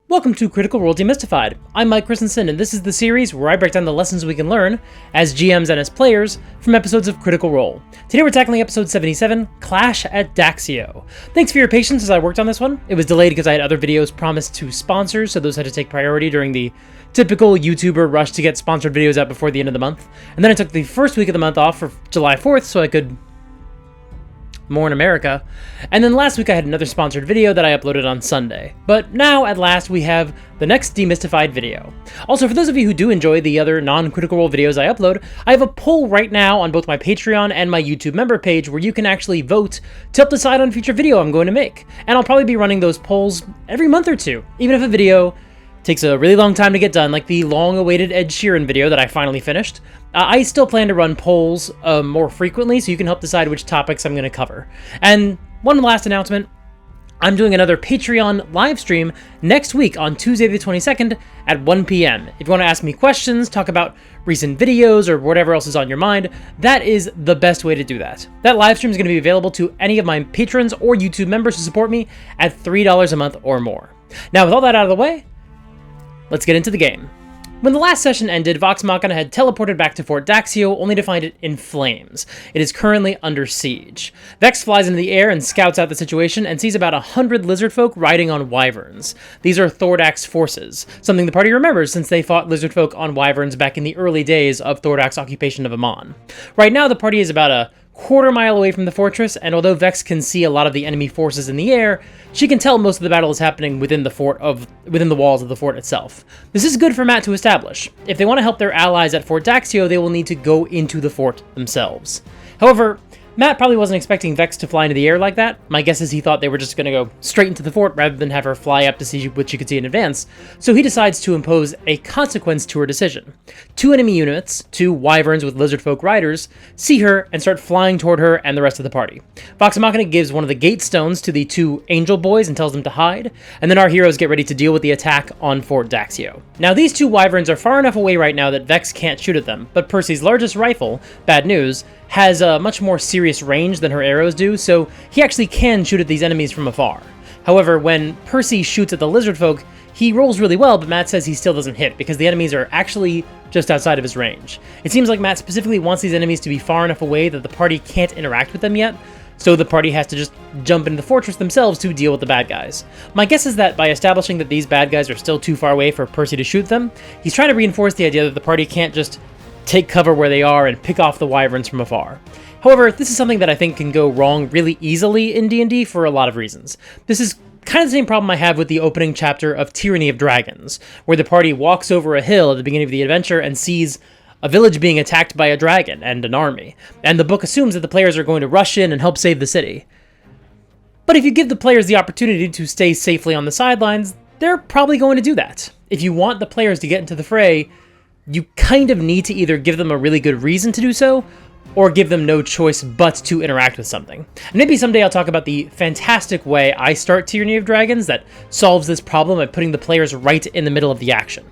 Welcome to Critical Role Demystified. I'm Mike Christensen, and this is the series where I break down the lessons we can learn as GMs and as players from episodes of Critical Role. Today we're tackling episode 77, Clash at Daxio. Thanks for your patience as I worked on this one. It was delayed because I had other videos promised to sponsors, so those had to take priority during the typical YouTuber rush to get sponsored videos out before the end of the month. And then I took the first week of the month off for July 4th so I could more in America. And then last week I had another sponsored video that I uploaded on Sunday. But now, at last, we have the next Demystified video. Also, for those of you who do enjoy the other non-Critical Role videos I upload, I have a poll right now on both my Patreon and my YouTube member page where you can actually vote to help decide on future video I'm going to make. And I'll probably be running those polls every month or two, even if a video takes a really long time to get done, like the long-awaited Ed Sheeran video that I finally finished. I still plan to run polls more frequently, so you can help decide which topics I'm going to cover. And one last announcement, I'm doing another Patreon live stream next week on Tuesday the 22nd at 1 p.m. If you want to ask me questions, talk about recent videos, or whatever else is on your mind, that is the best way to do that. That live stream is going to be available to any of my patrons or YouTube members who support me at $3 a month or more. Now, with all that out of the way, let's get into the game. When the last session ended, Vox Machina had teleported back to Fort Daxio, only to find it in flames. It is currently under siege. Vex flies into the air and scouts out the situation and sees about 100 lizard folk riding on wyverns. These are Thordak's forces, something the party remembers since they fought lizard folk on wyverns back in the early days of Thordak's occupation of Emon. Right now, the party is about a quarter-mile away from the fortress, and although Vex can see a lot of the enemy forces in the air, she can tell most of the battle is happening within the walls of the fort itself. This is good for Matt to establish. If they want to help their allies at Fort Daxio, they will need to go into the fort themselves. However, Matt probably wasn't expecting Vex to fly into the air like that. My guess is he thought they were just going to go straight into the fort rather than have her fly up to see what she could see in advance, so he decides to impose a consequence to her decision. Two enemy units, two wyverns with lizard folk riders, see her and start flying toward her and the rest of the party. Vox Machina gives one of the gate stones to the two angel boys and tells them to hide, and then our heroes get ready to deal with the attack on Fort Daxio. Now, these two wyverns are far enough away right now that Vex can't shoot at them, but Percy's largest rifle, bad news, has a much more serious range than her arrows do, so he actually can shoot at these enemies from afar. However, when Percy shoots at the lizard folk, he rolls really well, but Matt says he still doesn't hit because the enemies are actually just outside of his range. It seems like Matt specifically wants these enemies to be far enough away that the party can't interact with them yet, so the party has to just jump into the fortress themselves to deal with the bad guys. My guess is that by establishing that these bad guys are still too far away for Percy to shoot them, he's trying to reinforce the idea that the party can't just take cover where they are and pick off the wyverns from afar. However, this is something that I think can go wrong really easily in D&D for a lot of reasons. This is kind of the same problem I have with the opening chapter of Tyranny of Dragons, where the party walks over a hill at the beginning of the adventure and sees a village being attacked by a dragon and an army, and the book assumes that the players are going to rush in and help save the city. But if you give the players the opportunity to stay safely on the sidelines, they're probably going to do that. If you want the players to get into the fray, you kind of need to either give them a really good reason to do so, or give them no choice but to interact with something. And maybe someday I'll talk about the fantastic way I start Tyranny of Dragons that solves this problem by putting the players right in the middle of the action.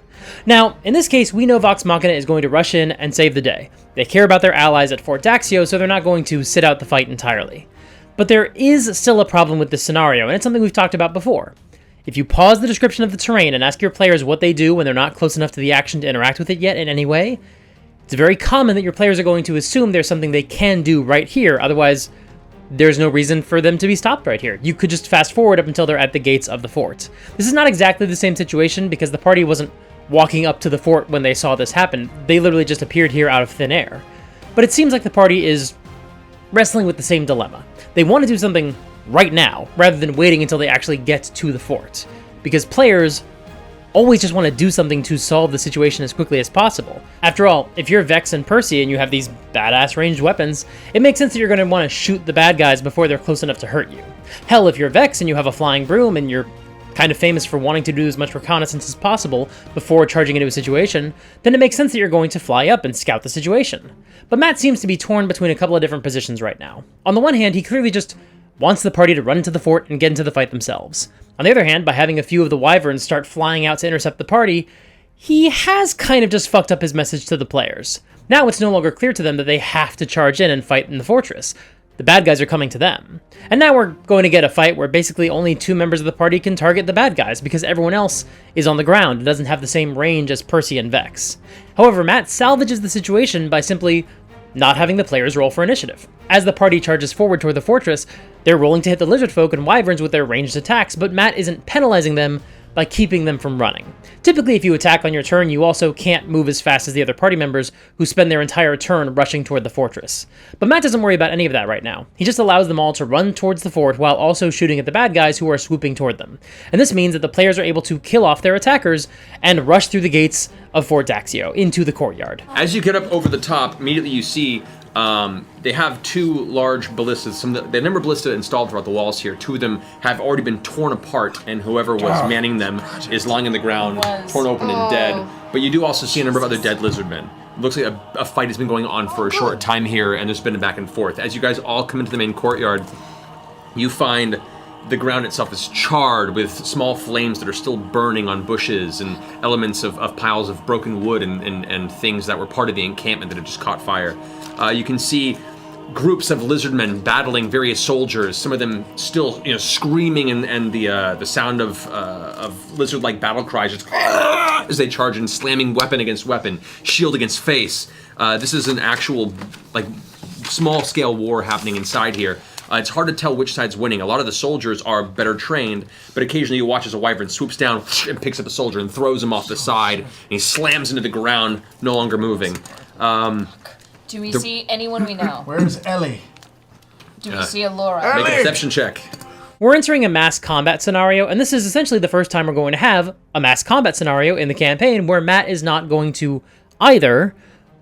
Now, in this case, we know Vox Machina is going to rush in and save the day. They care about their allies at Fort Daxio, so they're not going to sit out the fight entirely. But there is still a problem with this scenario, and it's something we've talked about before. If you pause the description of the terrain and ask your players what they do when they're not close enough to the action to interact with it yet in any way, it's very common that your players are going to assume there's something they can do right here, otherwise there's no reason for them to be stopped right here. You could just fast forward up until they're at the gates of the fort. This is not exactly the same situation because the party wasn't walking up to the fort when they saw this happen. They literally just appeared here out of thin air. But it seems like the party is wrestling with the same dilemma. They want to do something right now, rather than waiting until they actually get to the fort. Because players always just want to do something to solve the situation as quickly as possible. After all, if you're Vex and Percy and you have these badass ranged weapons, it makes sense that you're going to want to shoot the bad guys before they're close enough to hurt you. Hell, if you're Vex and you have a flying broom and you're kind of famous for wanting to do as much reconnaissance as possible before charging into a situation, then it makes sense that you're going to fly up and scout the situation. But Matt seems to be torn between a couple of different positions right now. On the one hand, he clearly just wants the party to run into the fort and get into the fight themselves. On the other hand, by having a few of the wyverns start flying out to intercept the party, he has kind of just fucked up his message to the players. Now it's no longer clear to them that they have to charge in and fight in the fortress. the bad guys are coming to them. And now we're going to get a fight where basically only 2 members of the party can target the bad guys because everyone else is on the ground and doesn't have the same range as Percy and Vex. However, Matt salvages the situation by simply not having the players roll for initiative. As the party charges forward toward the fortress, they're rolling to hit the lizard folk and wyverns with their ranged attacks, but Matt isn't penalizing them by keeping them from running. Typically, if you attack on your turn, you also can't move as fast as the other party members who spend their entire turn rushing toward the fortress. But Matt doesn't worry about any of that right now. He just allows them all to run towards the fort while also shooting at the bad guys who are swooping toward them. And this means that the players are able to kill off their attackers and rush through the gates of Fort Daxio into the courtyard. As you get up over the top, immediately you see they have 2 large ballistas. The number of ballistas installed throughout the walls here. 2 of them have already been torn apart, and whoever was manning them is lying on the ground, torn open and dead. But you do also see a number of other dead lizardmen. It looks like a fight has been going on for a short time here, and there's been a back and forth. As you guys all come into the main courtyard, you find the ground itself is charred with small flames that are still burning on bushes and elements of piles of broken wood and things that were part of the encampment that had just caught fire. You can see groups of lizardmen battling various soldiers, some of them still screaming and the sound of lizard-like battle cries just as they charge and slamming weapon against weapon, shield against face. This is an actual small-scale war happening inside here. It's hard to tell which side's winning. A lot of the soldiers are better trained, but occasionally you watch as a wyvern swoops down and picks up a soldier and throws him off the side, and he slams into the ground, no longer moving. Do we see anyone we know? Where's Ellie? Do we see Allura? Make a deception check. We're entering a mass combat scenario, and this is essentially the first time we're going to have a mass combat scenario in the campaign where Matt is not going to either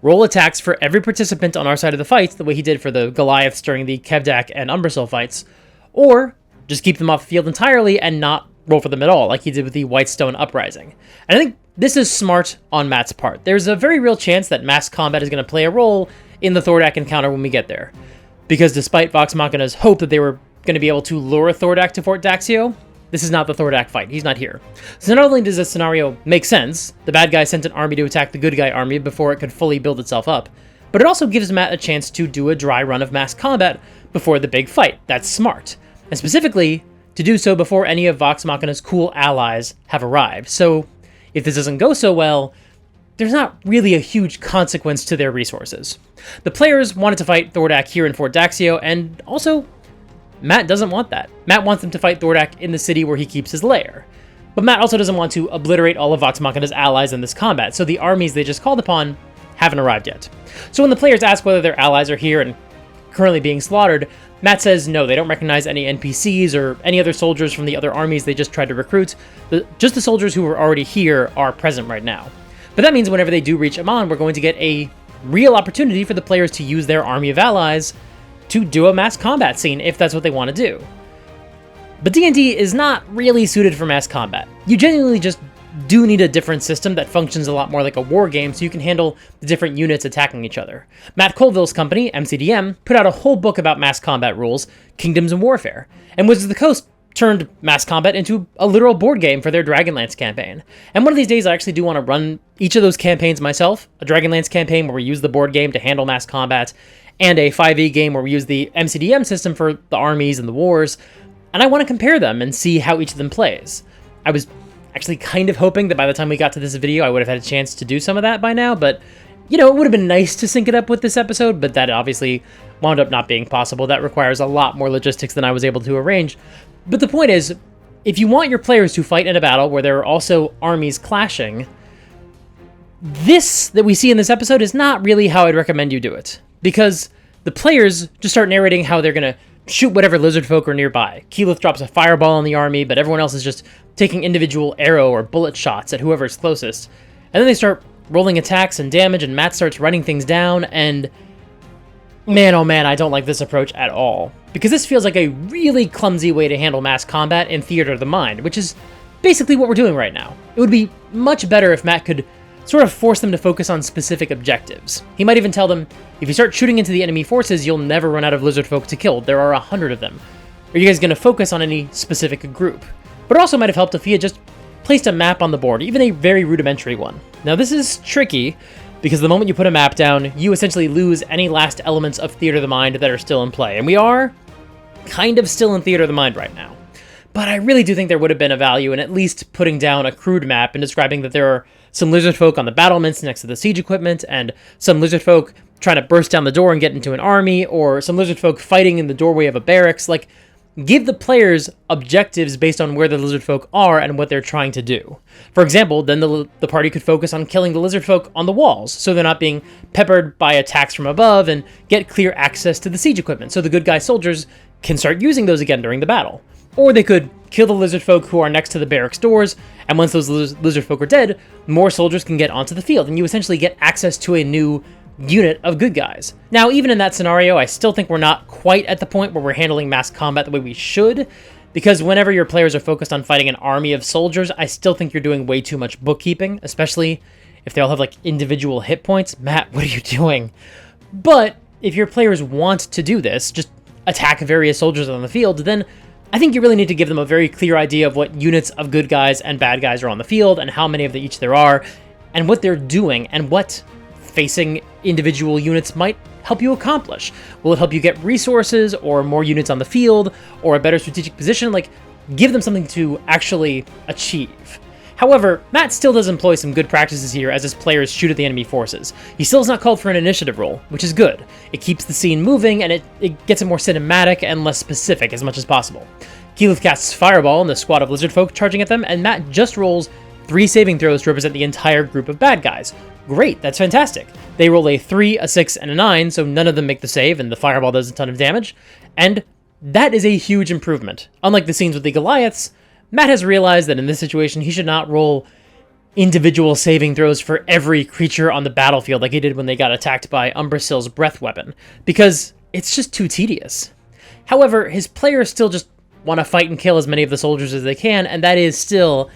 roll attacks for every participant on our side of the fight, the way he did for the Goliaths during the Kevdak and Umbrasyl fights, or just keep them off the field entirely and not roll for them at all, like he did with the Whitestone Uprising. And I think this is smart on Matt's part. There's a very real chance that mass combat is going to play a role in the Thordak encounter when we get there. Because despite Vox Machina's hope that they were going to be able to lure Thordak to Fort Daxio, this is not the Thordak fight. He's not here. So not only does this scenario make sense, the bad guy sent an army to attack the good guy army before it could fully build itself up, but it also gives Matt a chance to do a dry run of mass combat before the big fight. That's smart. And specifically, to do so before any of Vox Machina's cool allies have arrived. So if this doesn't go so well, there's not really a huge consequence to their resources. The players wanted to fight Thordak here in Fort Daxio, and also Matt doesn't want that. Matt wants them to fight Thordak in the city where he keeps his lair. But Matt also doesn't want to obliterate all of Vox Machina's allies in this combat, so the armies they just called upon haven't arrived yet. So when the players ask whether their allies are here and currently being slaughtered, Matt says no, they don't recognize any NPCs or any other soldiers from the other armies they just tried to recruit. Just the soldiers who were already here are present right now. But that means whenever they do reach Emon, we're going to get a real opportunity for the players to use their army of allies to do a mass combat scene if that's what they want to do. But D&D is not really suited for mass combat. You genuinely just do need a different system that functions a lot more like a war game so you can handle the different units attacking each other. Matt Colville's company, MCDM, put out a whole book about mass combat rules, Kingdoms and Warfare, and Wizards of the Coast turned mass combat into a literal board game for their Dragonlance campaign. And one of these days I actually do want to run each of those campaigns myself, a Dragonlance campaign where we use the board game to handle mass combat, and a 5e game where we use the MCDM system for the armies and the wars, and I want to compare them and see how each of them plays. I was actually kind of hoping that by the time we got to this video I would have had a chance to do some of that by now, but it would have been nice to sync it up with this episode, but that obviously wound up not being possible. That requires a lot more logistics than I was able to arrange. But the point is, if you want your players to fight in a battle where there are also armies clashing, this that we see in this episode is not really how I'd recommend you do it. Because the players just start narrating how they're going to shoot whatever lizard folk are nearby. Keyleth drops a fireball on the army, but everyone else is just taking individual arrow or bullet shots at whoever's closest. And then they start rolling attacks and damage, and Matt starts writing things down, and man, oh man, I don't like this approach at all. Because this feels like a really clumsy way to handle mass combat in Theater of the Mind, which is basically what we're doing right now. It would be much better if Matt could sort of force them to focus on specific objectives. He might even tell them, if you start shooting into the enemy forces, you'll never run out of lizard folk to kill. There are 100 of them. Are you guys going to focus on any specific group? But it also might have helped if he had just placed a map on the board, even a very rudimentary one. Now this is tricky, because the moment you put a map down, you essentially lose any last elements of Theater of the Mind that are still in play. And we are kind of still in Theater of the Mind right now. But I really do think there would have been a value in at least putting down a crude map and describing that there are some lizard folk on the battlements next to the siege equipment, and some lizard folk trying to burst down the door and get into an army, or some lizard folk fighting in the doorway of a barracks. Like, give the players objectives based on where the lizard folk are and what they're trying to do. For example, then the party could focus on killing the lizard folk on the walls, so they're not being peppered by attacks from above, and get clear access to the siege equipment, so the good guy soldiers can start using those again during the battle. Or they could kill the lizard folk who are next to the barracks doors, and once those lizard folk are dead, more soldiers can get onto the field, and you essentially get access to a new unit of good guys. Now, even in that scenario, I still think we're not quite at the point where we're handling mass combat the way we should, because whenever your players are focused on fighting an army of soldiers, I still think you're doing way too much bookkeeping, especially if they all have, like, individual hit points. Matt, what are you doing? But if your players want to do this, just attack various soldiers on the field, then I think you really need to give them a very clear idea of what units of good guys and bad guys are on the field, and how many of each there are, and what they're doing, and what facing individual units might help you accomplish. Will it help you get resources, or more units on the field, or a better strategic position? Like, give them something to actually achieve. However, Matt still does employ some good practices here as his players shoot at the enemy forces. He still is not called for an initiative roll, which is good. It keeps the scene moving, and it gets it more cinematic and less specific as much as possible. Keyleth casts Fireball on the squad of lizard folk charging at them, and Matt just rolls 3 saving throws to represent the entire group of bad guys. Great, that's fantastic. They roll a 3, a 6, and a 9, so none of them make the save, and the Fireball does a ton of damage, and that is a huge improvement. Unlike the scenes with the Goliaths, Matt has realized that in this situation he should not roll individual saving throws for every creature on the battlefield like he did when they got attacked by Umbrasyl's breath weapon, because it's just too tedious. However, his players still just want to fight and kill as many of the soldiers as they can, and that is still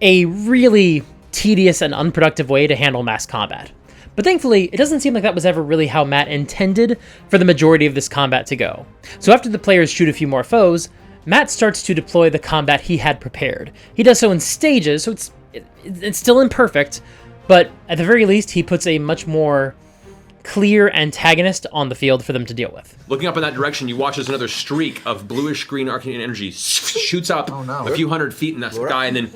a really tedious and unproductive way to handle mass combat. But thankfully, it doesn't seem like that was ever really how Matt intended for the majority of this combat to go. So after the players shoot a few more foes, Matt starts to deploy the combat he had prepared. He does so in stages, so it's still imperfect, but at the very least, he puts a much more clear antagonist on the field for them to deal with. Looking up in that direction, you watch as another streak of bluish-green arcane energy shoots up a few hundred feet in the sky, and then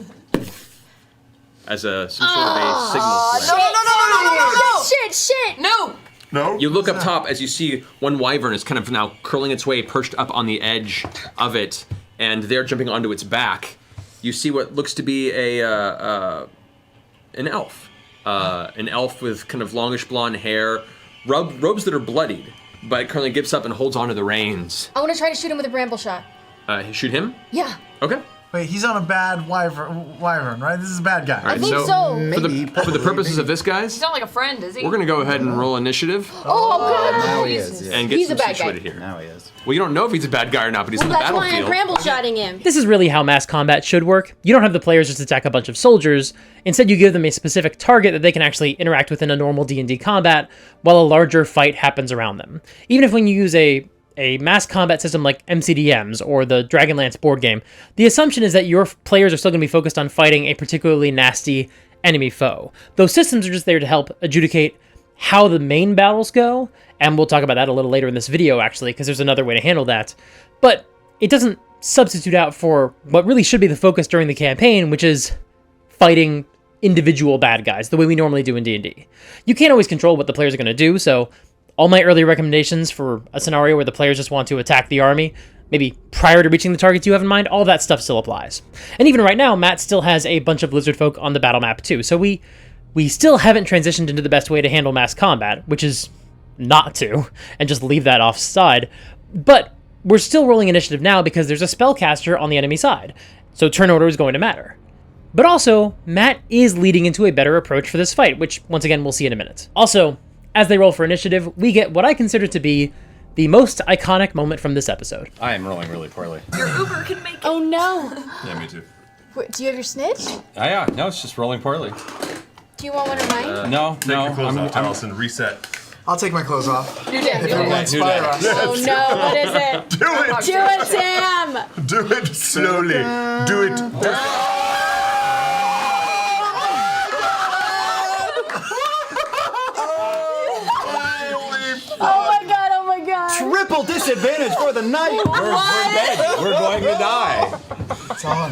as some sort of a signal. No! Shit! No. You look up top as you see one wyvern is kind of now curling its way, perched up on the edge of it, and they're jumping onto its back. You see what looks to be an elf. An elf with kind of longish blonde hair, robes that are bloodied, but it currently gives up and holds onto the reins. I want to try to shoot him with a bramble shot. Shoot him? Yeah. Okay. Wait, he's on a bad wyvern, right? This is a bad guy. All right, I think so. For the purposes of this, guys, He's not like a friend, is he? we're going to go ahead and roll initiative Oh, good. Now he is. Yeah. and get He's some a bad situated guy. here. Now he is. Well, you don't know if he's a bad guy or not, but he's on the That's why I'm battlefield. bramble shotting him. This is really how mass combat should work. You don't have the players just attack a bunch of soldiers. Instead, you give them a specific target that they can actually interact with in a normal D&D combat, while a larger fight happens around them. Even if when you use a mass combat system like MCDMs or the Dragonlance board game, the assumption is that your players are still going to be focused on fighting a particularly nasty enemy foe. Those systems are just there to help adjudicate how the main battles go, and we'll talk about that a little later in this video, actually, because there's another way to handle that. But it doesn't substitute out for what really should be the focus during the campaign, which is fighting individual bad guys, the way we normally do in D&D. You can't always control what the players are going to do, so all my early recommendations for a scenario where the players just want to attack the army, maybe prior to reaching the targets you have in mind, all that stuff still applies. And even right now, Matt still has a bunch of lizard folk on the battle map too, so we still haven't transitioned into the best way to handle mass combat, which is not to, and just leave that offside. But we're still rolling initiative now because there's a spellcaster on the enemy side, so turn order is going to matter. But also, Matt is leading into a better approach for this fight, which once again we'll see in a minute. Also, as they roll for initiative, we get what I consider to be the most iconic moment from this episode. I am rolling really poorly. Your Uber can make it. Oh no. Yeah, me too. Wait, do you have your snitch? Yeah, no, it's just rolling poorly. Do you want one of mine? No, Take your clothes off, Allison. Reset. I'll take my clothes off. Do that. If it will inspire us. Oh no, what is it? Do it! Do it, Sam! Do it slowly. Do it. Disadvantage for the night. We're dead. We're going to die. It's on.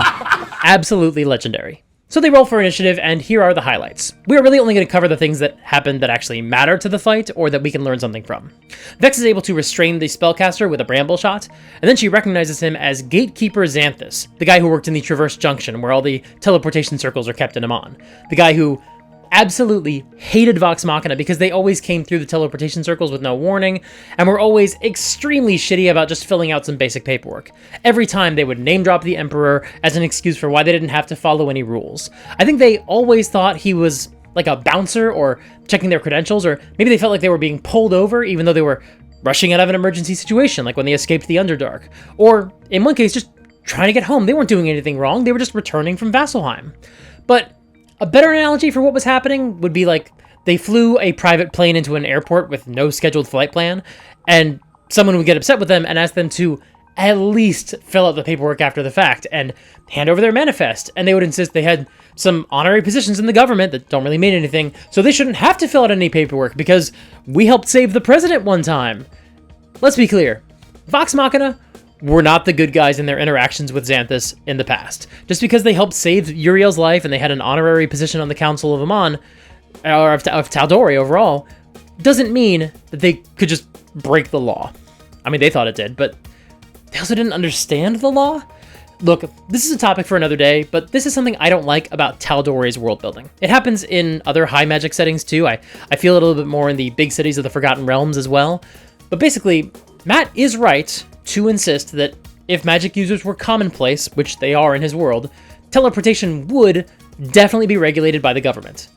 Absolutely legendary. So they roll for initiative, and here are the highlights. We are really only going to cover the things that happened that actually matter to the fight, or that we can learn something from. Vex is able to restrain the spellcaster with a bramble shot, and then she recognizes him as Gatekeeper Xanthus, the guy who worked in the Traverse Junction, where all the teleportation circles are kept in Emon. The guy who absolutely hated Vox Machina because they always came through the teleportation circles with no warning, and were always extremely shitty about just filling out some basic paperwork. Every time they would name drop the Emperor as an excuse for why they didn't have to follow any rules. I think they always thought he was like a bouncer or checking their credentials, or maybe they felt like they were being pulled over even though they were rushing out of an emergency situation, like when they escaped the Underdark. Or, in one case, just trying to get home. They weren't doing anything wrong, they were just returning from Vasselheim. But a better analogy for what was happening would be like they flew a private plane into an airport with no scheduled flight plan, and someone would get upset with them and ask them to at least fill out the paperwork after the fact and hand over their manifest, and they would insist they had some honorary positions in the government that don't really mean anything, so they shouldn't have to fill out any paperwork because we helped save the president one time. Let's be clear, Vox Machina were not the good guys in their interactions with Xanthus in the past. Just because they helped save Uriel's life and they had an honorary position on the Council of Emon, or of Tal'Dorei overall, doesn't mean that they could just break the law. I mean, they thought it did, but they also didn't understand the law? Look, this is a topic for another day, but this is something I don't like about Tal'Dorei's world building. It happens in other high magic settings too. I feel it a little bit more in the big cities of the Forgotten Realms as well. But basically, Matt is right to insist that if magic users were commonplace, which they are in his world, teleportation would definitely be regulated by the government.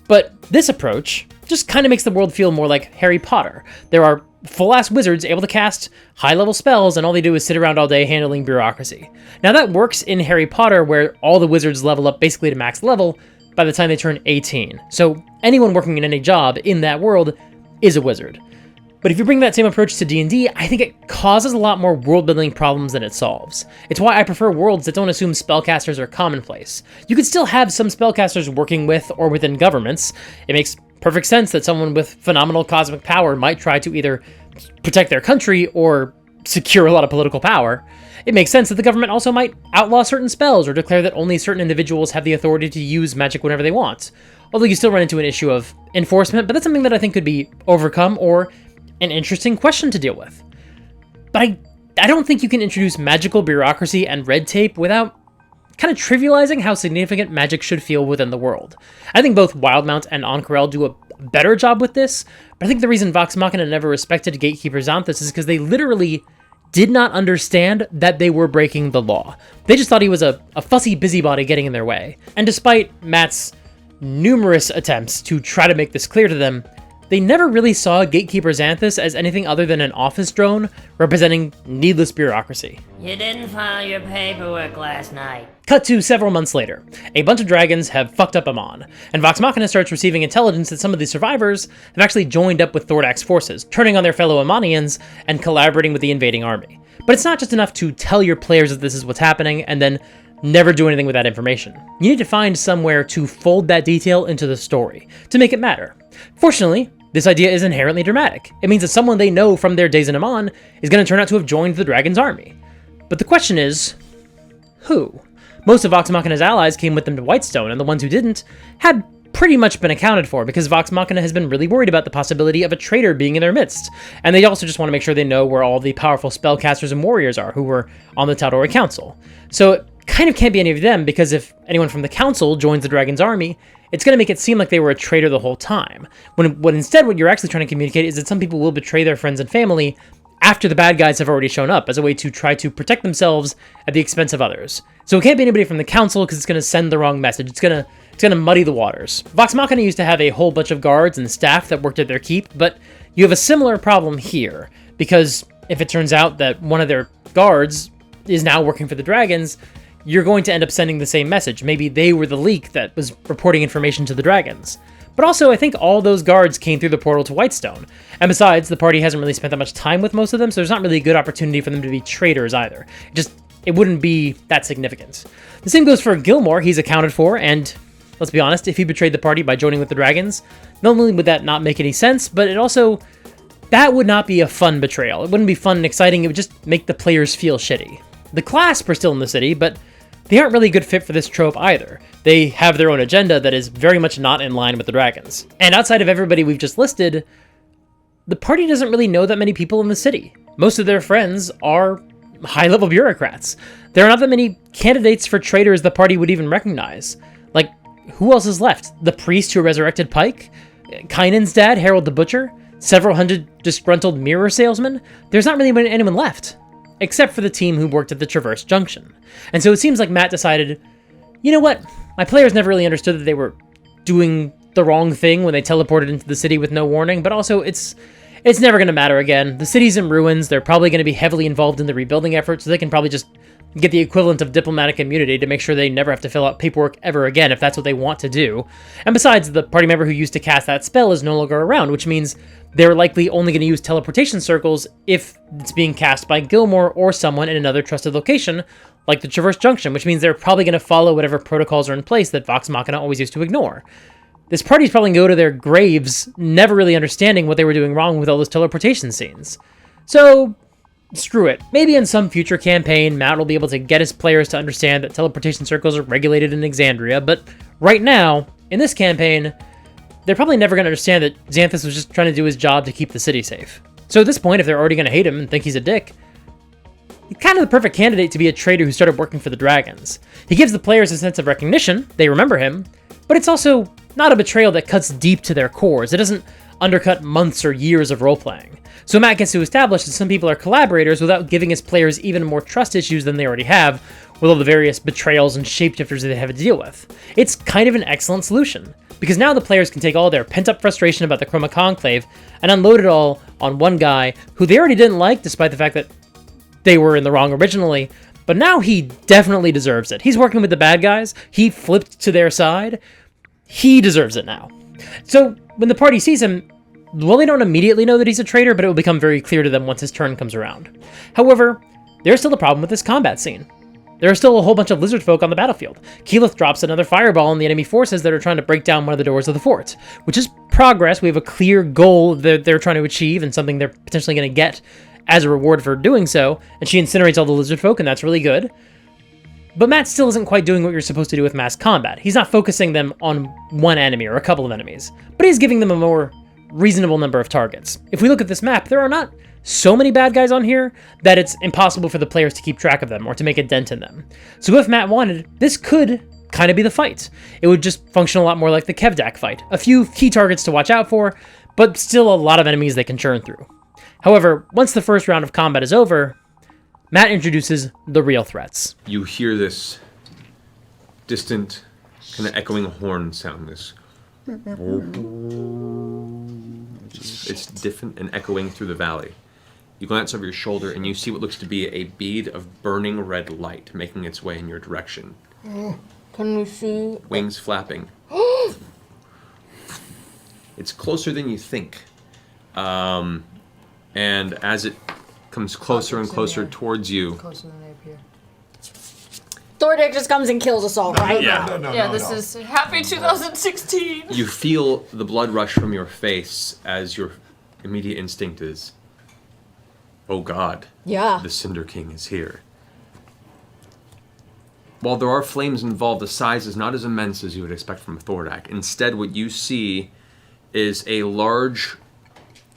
But this approach just kind of makes the world feel more like Harry Potter. There are full-ass wizards able to cast high-level spells, and all they do is sit around all day handling bureaucracy. Now that works in Harry Potter, where all the wizards level up basically to max level by the time they turn 18. So anyone working in any job in that world is a wizard. But if you bring that same approach to D&D, I think it causes a lot more world-building problems than it solves. It's why I prefer worlds that don't assume spellcasters are commonplace. You could still have some spellcasters working with or within governments. It makes perfect sense that someone with phenomenal cosmic power might try to either protect their country or secure a lot of political power. It makes sense that the government also might outlaw certain spells or declare that only certain individuals have the authority to use magic whenever they want. Although you still run into an issue of enforcement, but that's something that I think could be overcome, or an interesting question to deal with. But I don't think you can introduce magical bureaucracy and red tape without kind of trivializing how significant magic should feel within the world. I think both Wildmount and Ank'Harel do a better job with this, but I think the reason Vox Machina never respected Gatekeeper Xanthus is because they literally did not understand that they were breaking the law. They just thought he was a fussy busybody getting in their way. And despite Matt's numerous attempts to try to make this clear to them, they never really saw Gatekeeper Xanthus as anything other than an office drone representing needless bureaucracy. You didn't file your paperwork last night. Cut to several months later. A bunch of dragons have fucked up Emon, and Vox Machina starts receiving intelligence that some of the survivors have actually joined up with Thordak's forces, turning on their fellow Emonians and collaborating with the invading army. But it's not just enough to tell your players that this is what's happening and then never do anything with that information. You need to find somewhere to fold that detail into the story, to make it matter. Fortunately, this idea is inherently dramatic. It means that someone they know from their days in Emon is going to turn out to have joined the dragon's army. But the question is, who? Most of Vox Machina's allies came with them to Whitestone, and the ones who didn't had pretty much been accounted for because Vox Machina has been really worried about the possibility of a traitor being in their midst. And they also just want to make sure they know where all the powerful spellcasters and warriors are who were on the Tal'Dorei Council. So it kind of can't be any of them, because if anyone from the Council joins the dragon's army, it's going to make it seem like they were a traitor the whole time. When instead what you're actually trying to communicate is that some people will betray their friends and family after the bad guys have already shown up, as a way to try to protect themselves at the expense of others. So it can't be anybody from the Council, because it's going to send the wrong message. It's going to muddy the waters. Vox Machina used to have a whole bunch of guards and staff that worked at their keep, but you have a similar problem here, because if it turns out that one of their guards is now working for the dragons, you're going to end up sending the same message. Maybe they were the leak that was reporting information to the dragons. But also, I think all those guards came through the portal to Whitestone. And besides, the party hasn't really spent that much time with most of them, so there's not really a good opportunity for them to be traitors either. It wouldn't be that significant. The same goes for Gilmore. He's accounted for, and let's be honest, if he betrayed the party by joining with the dragons, not only would that not make any sense, but it also that would not be a fun betrayal. It wouldn't be fun and exciting, it would just make the players feel shitty. The clasp are still in the city, but they aren't really a good fit for this trope either. They have their own agenda that is very much not in line with the dragons. And outside of everybody we've just listed, the party doesn't really know that many people in the city. Most of their friends are high-level bureaucrats. There are not that many candidates for traitors the party would even recognize. Like, who else is left? The priest who resurrected Pike? Kynan's dad, Harold the Butcher? Several hundred disgruntled mirror salesmen? There's not really anyone left, except for the team who worked at the Traverse Junction. And so it seems like Matt decided, you know what? My players never really understood that they were doing the wrong thing when they teleported into the city with no warning, but also it's never going to matter again. The city's in ruins. They're probably going to be heavily involved in the rebuilding effort, so they can probably just get the equivalent of diplomatic immunity to make sure they never have to fill out paperwork ever again if that's what they want to do. And besides, the party member who used to cast that spell is no longer around, which means they're likely only going to use teleportation circles if it's being cast by Gilmore or someone in another trusted location, like the Traverse Junction, which means they're probably going to follow whatever protocols are in place that Vox Machina always used to ignore. This party's probably going to go to their graves never really understanding what they were doing wrong with all those teleportation scenes. So, screw it. Maybe in some future campaign, Matt will be able to get his players to understand that teleportation circles are regulated in Exandria, but right now, in this campaign, they're probably never going to understand that Xanthus was just trying to do his job to keep the city safe. So at this point, if they're already going to hate him and think he's a dick, he's kind of the perfect candidate to be a traitor who started working for the dragons. He gives the players a sense of recognition, they remember him, but it's also not a betrayal that cuts deep to their cores. It doesn't undercut months or years of role-playing. So Matt gets to establish that some people are collaborators without giving his players even more trust issues than they already have with all the various betrayals and shapeshifters that they have to deal with. It's kind of an excellent solution, because now the players can take all their pent-up frustration about the Chroma Conclave and unload it all on one guy who they already didn't like, despite the fact that they were in the wrong originally, but now he definitely deserves it. He's working with the bad guys, he flipped to their side, he deserves it now. So when the party sees him, well, they don't immediately know that he's a traitor, but it will become very clear to them once his turn comes around. However, there's still a problem with this combat scene. There are still a whole bunch of lizard folk on the battlefield. Keyleth drops another fireball on the enemy forces that are trying to break down one of the doors of the fort, which is progress. We have a clear goal that they're trying to achieve and something they're potentially going to get as a reward for doing so, and she incinerates all the lizard folk, and that's really good. But Matt still isn't quite doing what you're supposed to do with mass combat. He's not focusing them on one enemy or a couple of enemies, but he's giving them a more reasonable number of targets. If we look at this map, there are not so many bad guys on here that it's impossible for the players to keep track of them or to make a dent in them. So if Matt wanted, this could kind of be the fight. It would just function a lot more like the Kevdak fight. A few key targets to watch out for, but still a lot of enemies they can churn through. However, once the first round of combat is over, Matt introduces the real threats. You hear this distant, kind of echoing horn sound. This. It's different and echoing through the valley. You glance over your shoulder and you see what looks to be a bead of burning red light making its way in your direction. Can we see? Wings flapping. It's closer than you think. And as it comes closer and closer towards you, Closer than they appear. Thordak just comes and kills us all, right? Yeah, this is happy 2016. you feel the blood rush from your face as your immediate instinct is, oh God, Yeah. the Cinder King is here. While there are flames involved, the size is not as immense as you would expect from a Thordak. Instead, what you see is a large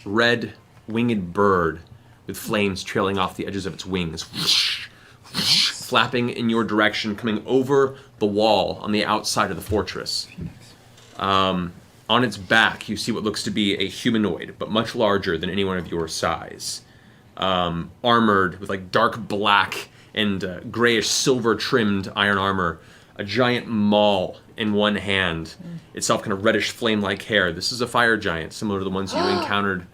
red winged bird with flames trailing off the edges of its wings, flapping in your direction, coming over the wall on the outside of the fortress. On its back, you see what looks to be a humanoid, but much larger than anyone of your size. Armored with like dark black and grayish silver trimmed iron armor, a giant maul in one hand, itself kind of reddish flame-like hair. This is a fire giant, similar to the ones you encountered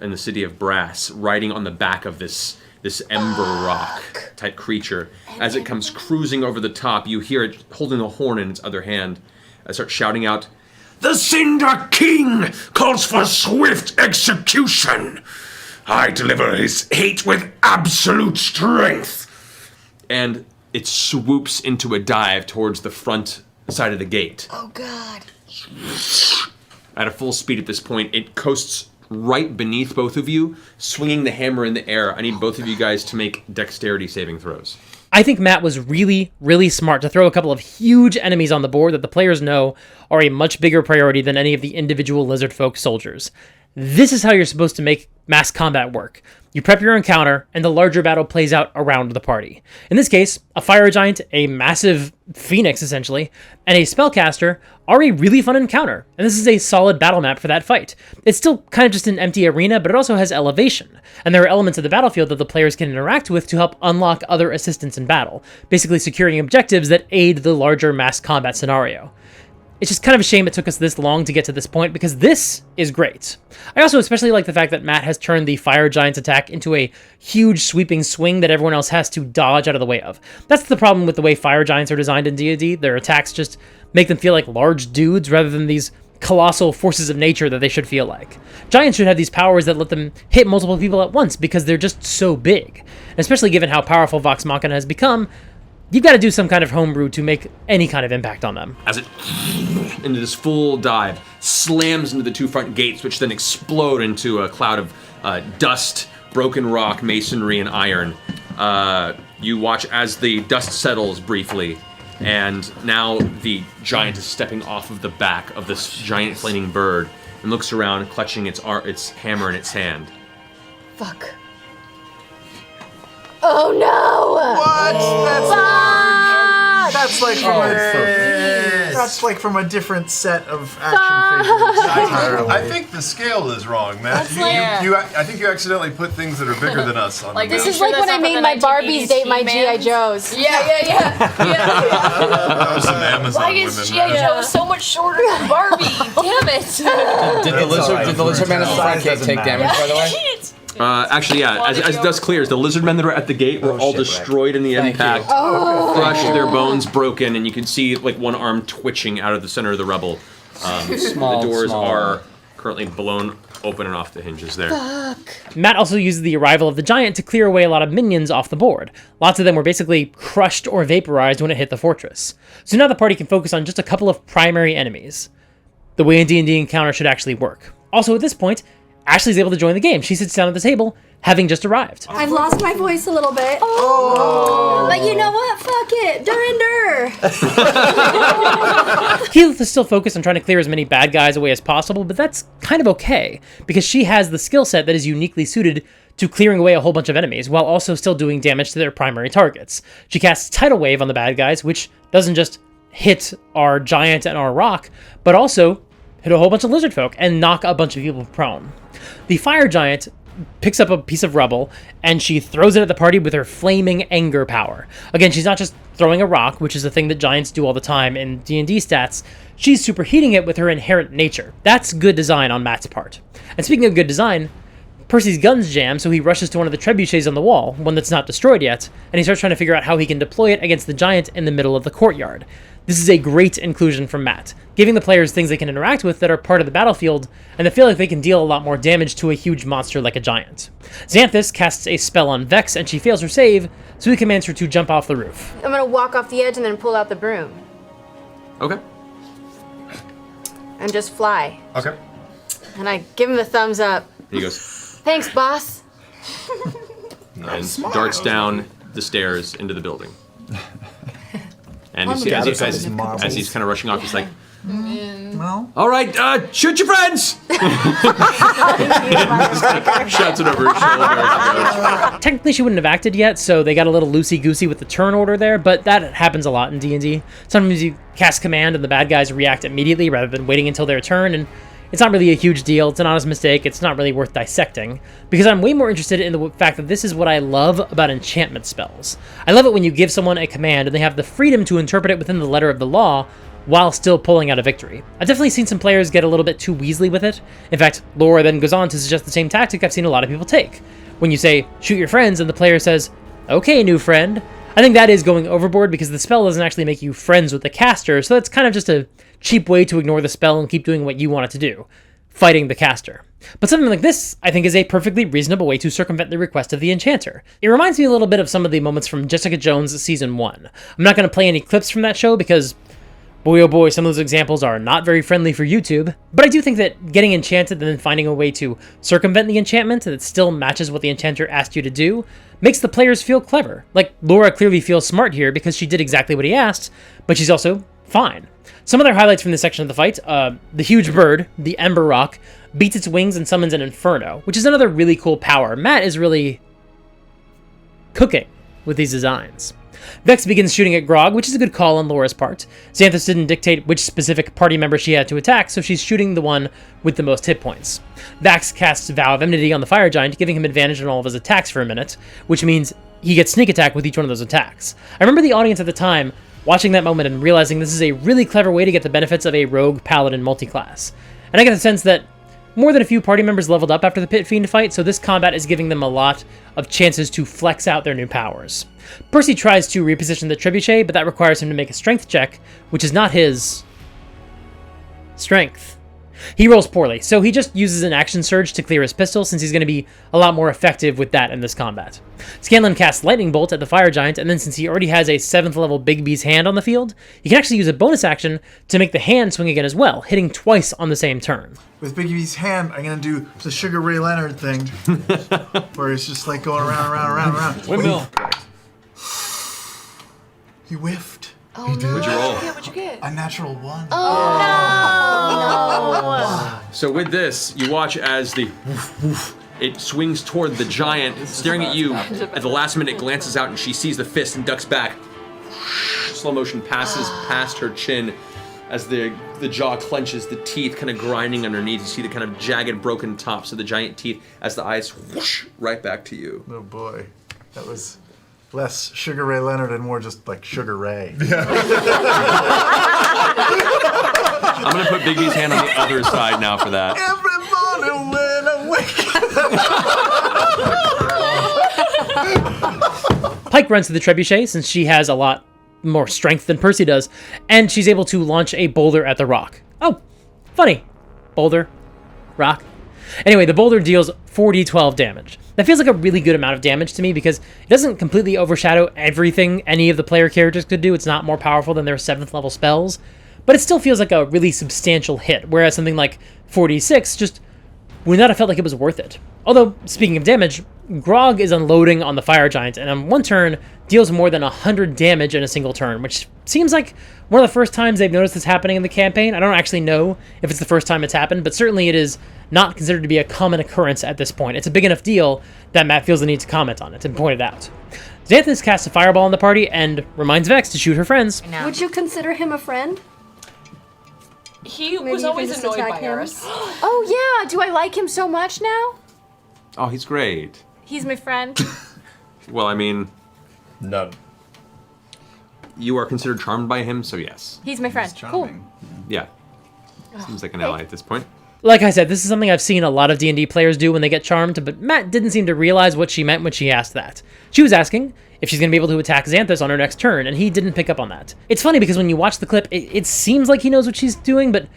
in the city of Brass, riding on the back of this ember rock type creature. As it comes cruising over the top, you hear it holding a horn in its other hand. It starts shouting out, "The Cinder King calls for swift execution. I deliver his hate with absolute strength." And it swoops into a dive towards the front side of the gate. Oh God. At a full speed at this point, it coasts right beneath both of you, swinging the hammer in the air. I need both of you guys to make dexterity saving throws. I think Matt was really, really smart to throw a couple of huge enemies on the board that the players know are a much bigger priority than any of the individual lizard folk soldiers. This is how you're supposed to make mass combat work. You prep your encounter, and the larger battle plays out around the party. In this case, a fire giant, a massive phoenix essentially, and a spellcaster are a really fun encounter, and this is a solid battle map for that fight. It's still kind of just an empty arena, but it also has elevation, and there are elements of the battlefield that the players can interact with to help unlock other assistance in battle, basically securing objectives that aid the larger mass combat scenario. It's just kind of a shame it took us this long to get to this point, because this is great. I also especially like the fact that Matt has turned the fire giant's attack into a huge sweeping swing that everyone else has to dodge out of the way of. That's the problem with the way fire giants are designed in D&D. Their attacks just make them feel like large dudes rather than these colossal forces of nature that they should feel like. Giants should have these powers that let them hit multiple people at once because they're just so big. And especially given how powerful Vox Machina has become, you've got to do some kind of homebrew to make any kind of impact on them. As it, into this full dive, slams into the two front gates, which then explode into a cloud of dust, broken rock, masonry, and iron. You watch as the dust settles briefly, and now the giant is stepping off of the back of this giant flaming bird and looks around, clutching its hammer in its hand. Fuck. Oh no! What? That's like from a different set of action figures. I think the scale is wrong, Matt. I think you accidentally put things that are bigger than us on Like, the This map. is like when I made my Barbies date my G.I. Joes. Yeah. That was some Amazon Why women. is G.I. Joe so much shorter than Barbie? Damn it. Did the lizard man at the front gate take damage, by the way? Actually, yeah, as dust clears, the lizard men that were at the gate were all destroyed in the impact. Crushed, their bones broken, and you can see like one arm twitching out of the center of the rubble. The doors are currently blown open and off the hinges there. Matt also uses the arrival of the giant to clear away a lot of minions off the board. Lots of them were basically crushed or vaporized when it hit the fortress. So now the party can focus on just a couple of primary enemies. The way a D&D encounter should actually work. Also at this point, Ashley's able to join the game. She sits down at the table, having just arrived. I've lost my voice a little bit. Oh. But you know what? Fuck it. Keyleth is still focused on trying to clear as many bad guys away as possible, but that's kind of okay, because she has the skill set that is uniquely suited to clearing away a whole bunch of enemies, while also still doing damage to their primary targets. She casts Tidal Wave on the bad guys, which doesn't just hit our giant and our rock, but also hit a whole bunch of lizard folk and knock a bunch of people prone. The fire giant picks up a piece of rubble and she throws it at the party with her flaming anger power. Again, she's not just throwing a rock, which is a thing that giants do all the time in D&D stats. She's superheating it with her inherent nature. That's good design on Matt's part. And speaking of good design, Percy's guns jam, so he rushes to one of the trebuchets on the wall, one that's not destroyed yet, and he starts trying to figure out how he can deploy it against the giant in the middle of the courtyard. This is a great inclusion from Matt, giving the players things they can interact with that are part of the battlefield, and they feel like they can deal a lot more damage to a huge monster like a giant. Xanthus casts a spell on Vex, and she fails her save, so he commands her to jump off the roof. I'm gonna walk off the edge and then pull out the broom. Okay. And just fly. Okay. And I give him the thumbs up. And he goes, Thanks, boss. and darts down the stairs into the building. And you see, as he's kind of rushing off, he's like, Well, all right, shoot your friends! Shouts it over his shoulder. Technically, she wouldn't have acted yet, so they got a little loosey-goosey with the turn order there, but that happens a lot in D&D. Sometimes you cast command and the bad guys react immediately rather than waiting until their turn, and it's not really a huge deal. It's an honest mistake. It's not really worth dissecting, because I'm way more interested in the fact that this is what I love about enchantment spells. I love it when you give someone a command and they have the freedom to interpret it within the letter of the law while still pulling out a victory. I've definitely seen some players get a little bit too Weasley with it. In fact, Laura then goes on to suggest the same tactic I've seen a lot of people take. When you say, shoot your friends, and the player says, okay, new friend. I think that is going overboard because the spell doesn't actually make you friends with the caster, so that's kind of just a cheap way to ignore the spell and keep doing what you want it to do, fighting the caster. But something like this, I think, is a perfectly reasonable way to circumvent the request of the enchanter. It reminds me a little bit of some of the moments from Jessica Jones Season 1. I'm not going to play any clips from that show because, Boy oh boy, some of those examples are not very friendly for YouTube, but I do think that getting enchanted and then finding a way to circumvent the enchantment that still matches what the enchanter asked you to do makes the players feel clever. Like, Laura clearly feels smart here because she did exactly what he asked, but she's also fine. Some other highlights from this section of the fight, the huge bird, the Ember Rock, beats its wings and summons an Inferno, which is another really cool power. Matt is really cooking with these designs. Vex begins shooting at Grog, which is a good call on Laura's part. Xanthus didn't dictate which specific party member she had to attack, so she's shooting the one with the most hit points. Vax casts Vow of Enmity on the Fire Giant, giving him advantage on all of his attacks for a minute, which means he gets sneak attack with each one of those attacks. I remember the audience at the time watching that moment and realizing this is a really clever way to get the benefits of a rogue paladin multiclass. And I get the sense that more than a few party members leveled up after the Pit Fiend fight, so this combat is giving them a lot of chances to flex out their new powers. Percy tries to reposition the Trebuchet, but that requires him to make a strength check, which is not his strength. He rolls poorly, so he just uses an action surge to clear his pistol, since he's going to be a lot more effective with that in this combat. Scanlan casts Lightning Bolt at the Fire Giant, and then since he already has a 7th level Big B's hand on the field, he can actually use a bonus action to make the hand swing again as well, hitting twice on the same turn. With Big B's hand, I'm going to do the Sugar Ray Leonard thing, where it's just like going around. Windmill. He whiffed. Oh, no. What'd you roll? What'd you get? A natural 1. So with this, you watch as the woof, woof, it swings toward the giant, staring at you. At the last minute, glances out and she sees the fist and ducks back. Slow motion passes past her chin as the jaw clenches, the teeth kind of grinding underneath. You see the kind of jagged, broken tops of the giant teeth as the eyes whoosh right back to you. Oh boy, that was less Sugar Ray Leonard and more just like Sugar Ray. I'm gonna put Big B's hand on the other side now for that. Every morning when I wake up. Pike runs to the Trebuchet, since she has a lot more strength than Percy does, and she's able to launch a boulder at the rock. Oh, funny. Boulder. Rock. Anyway, the boulder deals 4d12 damage. That feels like a really good amount of damage to me because it doesn't completely overshadow everything any of the player characters could do. It's not more powerful than their 7th level spells, but it still feels like a really substantial hit, whereas something like 4d6 just would not have felt like it was worth it. Although, speaking of damage, Grog is unloading on the Fire Giant, and on one turn deals more than 100 damage in a single turn, which seems like one of the first times they've noticed this happening in the campaign. I don't actually know if it's the first time it's happened, but certainly it is not considered to be a common occurrence at this point. It's a big enough deal that Matt feels the need to comment on it and point it out. Xanthus casts a fireball on the party and reminds Vex to shoot her friends. Would you consider him a friend? He Maybe was you can always just annoyed attack by him. us. Oh yeah, do I like him so much now? Oh, he's great. He's my friend. Well, I mean, None. you are considered charmed by him, so yes. He's my friend. Cool. Yeah. Seems like an ally at this point. Like I said, this is something I've seen a lot of D&D players do when they get charmed, but Matt didn't seem to realize what she meant when she asked that. She was asking if she's going to be able to attack Xanthus on her next turn, and he didn't pick up on that. It's funny because when you watch the clip, it seems like he knows what she's doing, but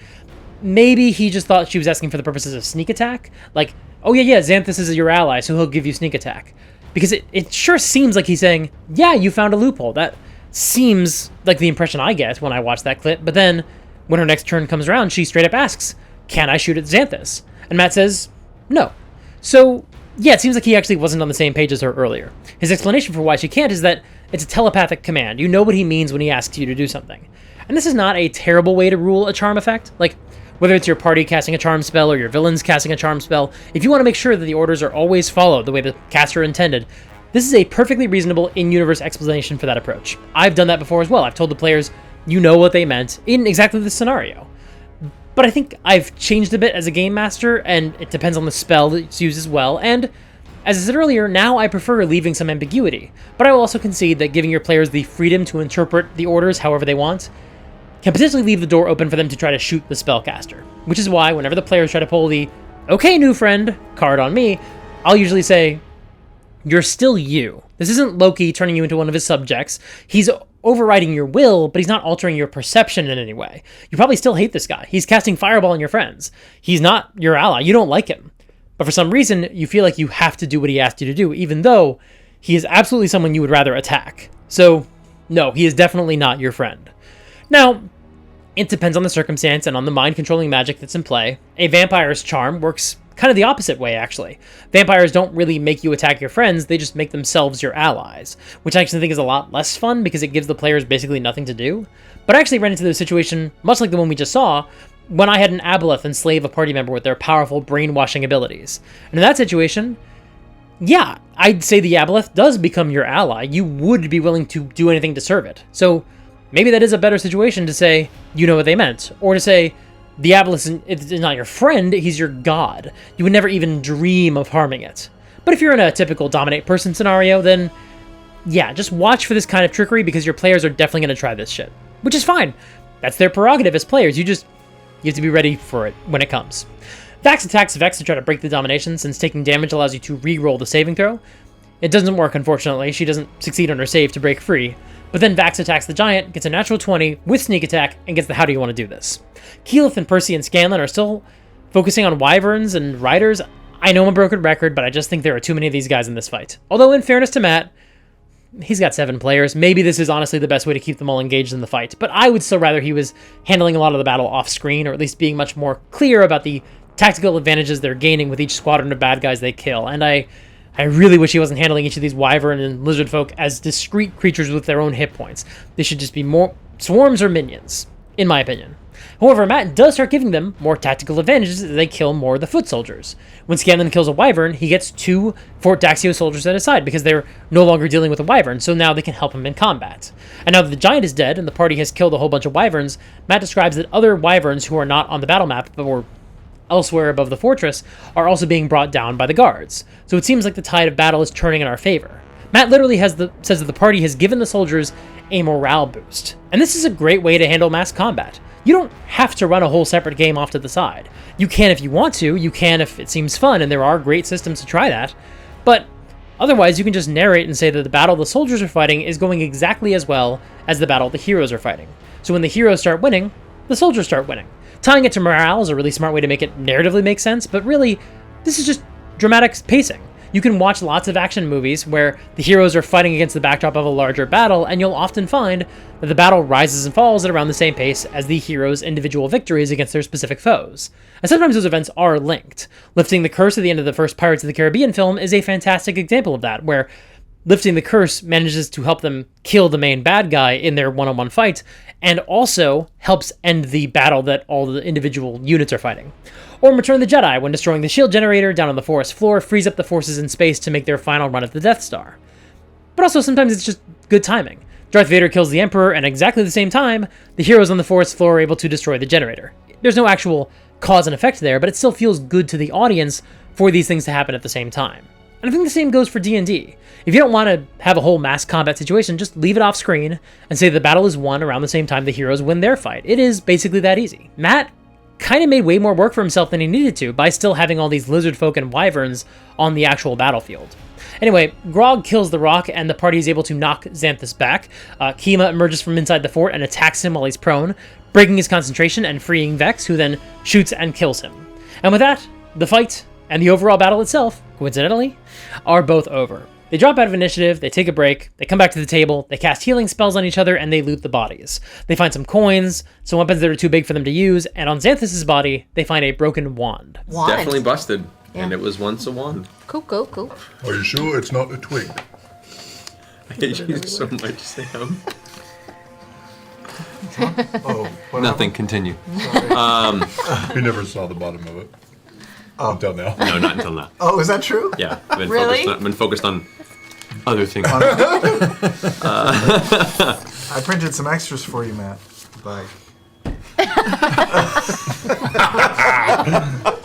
maybe he just thought she was asking for the purposes of sneak attack. Like, oh yeah, Xanthus is your ally, so he'll give you sneak attack. Because it sure seems like he's saying, yeah, you found a loophole. That seems like the impression I get when I watch that clip, but then when her next turn comes around, she straight up asks, can I shoot at Xanthus? And Matt says, no. So, yeah, it seems like he actually wasn't on the same page as her earlier. His explanation for why she can't is that it's a telepathic command. You know what he means when he asks you to do something. And this is not a terrible way to rule a charm effect. Like, whether it's your party casting a charm spell or your villains casting a charm spell, if you want to make sure that the orders are always followed the way the caster intended, this is a perfectly reasonable in-universe explanation for that approach. I've done that before as well. I've told the players, you know what they meant in exactly this scenario. But I think I've changed a bit as a game master, and it depends on the spell that's used as well, and as I said earlier, now I prefer leaving some ambiguity, but I will also concede that giving your players the freedom to interpret the orders however they want can potentially leave the door open for them to try to shoot the spellcaster, which is why whenever the players try to pull the "okay, new friend" card on me, I'll usually say, you're still you. This isn't Loki turning you into one of his subjects. He's overriding your will, but he's not altering your perception in any way. You probably still hate this guy. He's casting fireball on your friends. He's not your ally. You don't like him. But for some reason, you feel like you have to do what he asked you to do, even though he is absolutely someone you would rather attack. So, no, he is definitely not your friend. Now, it depends on the circumstance and on the mind-controlling magic that's in play. A vampire's charm works kind of the opposite way, actually. Vampires don't really make you attack your friends, they just make themselves your allies, which I actually think is a lot less fun because it gives the players basically nothing to do. But I actually ran into the situation, much like the one we just saw, when I had an aboleth enslave a party member with their powerful brainwashing abilities. And in that situation, yeah, I'd say the aboleth does become your ally. You would be willing to do anything to serve it. So maybe that is a better situation to say, you know what they meant, or to say, the aboleth is not your friend, he's your god. You would never even dream of harming it. But if you're in a typical dominate person scenario, then yeah, just watch for this kind of trickery because your players are definitely going to try this shit. Which is fine. That's their prerogative as players. You have to be ready for it when it comes. Vax attacks Vex to try to break the domination, since taking damage allows you to re-roll the saving throw. It doesn't work, unfortunately. She doesn't succeed on her save to break free. But then Vax attacks the giant, gets a natural 20 with sneak attack, and gets the how do you want to do this. Keyleth and Percy and Scanlan are still focusing on wyverns and riders. I know I'm a broken record, but I just think there are too many of these guys in this fight. Although, in fairness to Matt, he's got 7 players. Maybe this is honestly the best way to keep them all engaged in the fight, but I would still rather he was handling a lot of the battle off-screen, or at least being much more clear about the tactical advantages they're gaining with each squadron of bad guys they kill, and I really wish he wasn't handling each of these wyvern and lizard folk as discrete creatures with their own hit points. They should just be more swarms or minions, in my opinion. However, Matt does start giving them more tactical advantages as they kill more of the foot soldiers. When Scanlan kills a wyvern, he gets 2 Fort Daxio soldiers at his side because they're no longer dealing with a wyvern, so now they can help him in combat. And now that the giant is dead and the party has killed a whole bunch of wyverns, Matt describes that other wyverns who are not on the battle map but were elsewhere above the fortress are also being brought down by the guards. So it seems like the tide of battle is turning in our favor. Matt literally says that the party has given the soldiers a morale boost. And this is a great way to handle mass combat. You don't have to run a whole separate game off to the side. You can if you want to, you can if it seems fun, and there are great systems to try that. But otherwise, you can just narrate and say that the battle the soldiers are fighting is going exactly as well as the battle the heroes are fighting. So when the heroes start winning, the soldiers start winning. Tying it to morale is a really smart way to make it narratively make sense, but really, this is just dramatic pacing. You can watch lots of action movies where the heroes are fighting against the backdrop of a larger battle, and you'll often find that the battle rises and falls at around the same pace as the heroes' individual victories against their specific foes. And sometimes those events are linked. Lifting the curse at the end of the first Pirates of the Caribbean film is a fantastic example of that, where lifting the curse manages to help them kill the main bad guy in their one-on-one fight, and also helps end the battle that all the individual units are fighting. Or Return of the Jedi, when destroying the shield generator down on the forest floor frees up the forces in space to make their final run at the Death Star. But also sometimes it's just good timing. Darth Vader kills the Emperor, and at exactly the same time, the heroes on the forest floor are able to destroy the generator. There's no actual cause and effect there, but it still feels good to the audience for these things to happen at the same time. And I think the same goes for D&D. If you don't want to have a whole mass combat situation, just leave it off screen and say the battle is won around the same time the heroes win their fight. It is basically that easy. Matt kind of made way more work for himself than he needed to by still having all these lizard folk and wyverns on the actual battlefield. Anyway, Grog kills the rock and the party is able to knock Xanthus back. Kima emerges from inside the fort and attacks him while he's prone, breaking his concentration and freeing Vex, who then shoots and kills him. And with that, the fight and the overall battle itself, coincidentally, are both over. They drop out of initiative, they take a break, they come back to the table, they cast healing spells on each other, and they loot the bodies. They find some coins, some weapons that are too big for them to use, and on Xanthus' body, they find a broken wand. Definitely busted, and it was once a wand. Cool. Are you sure it's not a twig? I hate you so much, Sam. Oh, whatever. Nothing, continue. You never saw the bottom of it. Until now. No, not until now. Oh, is that true? Yeah, Really? Been focused on other things. I printed some extras for you, Matt. Bye.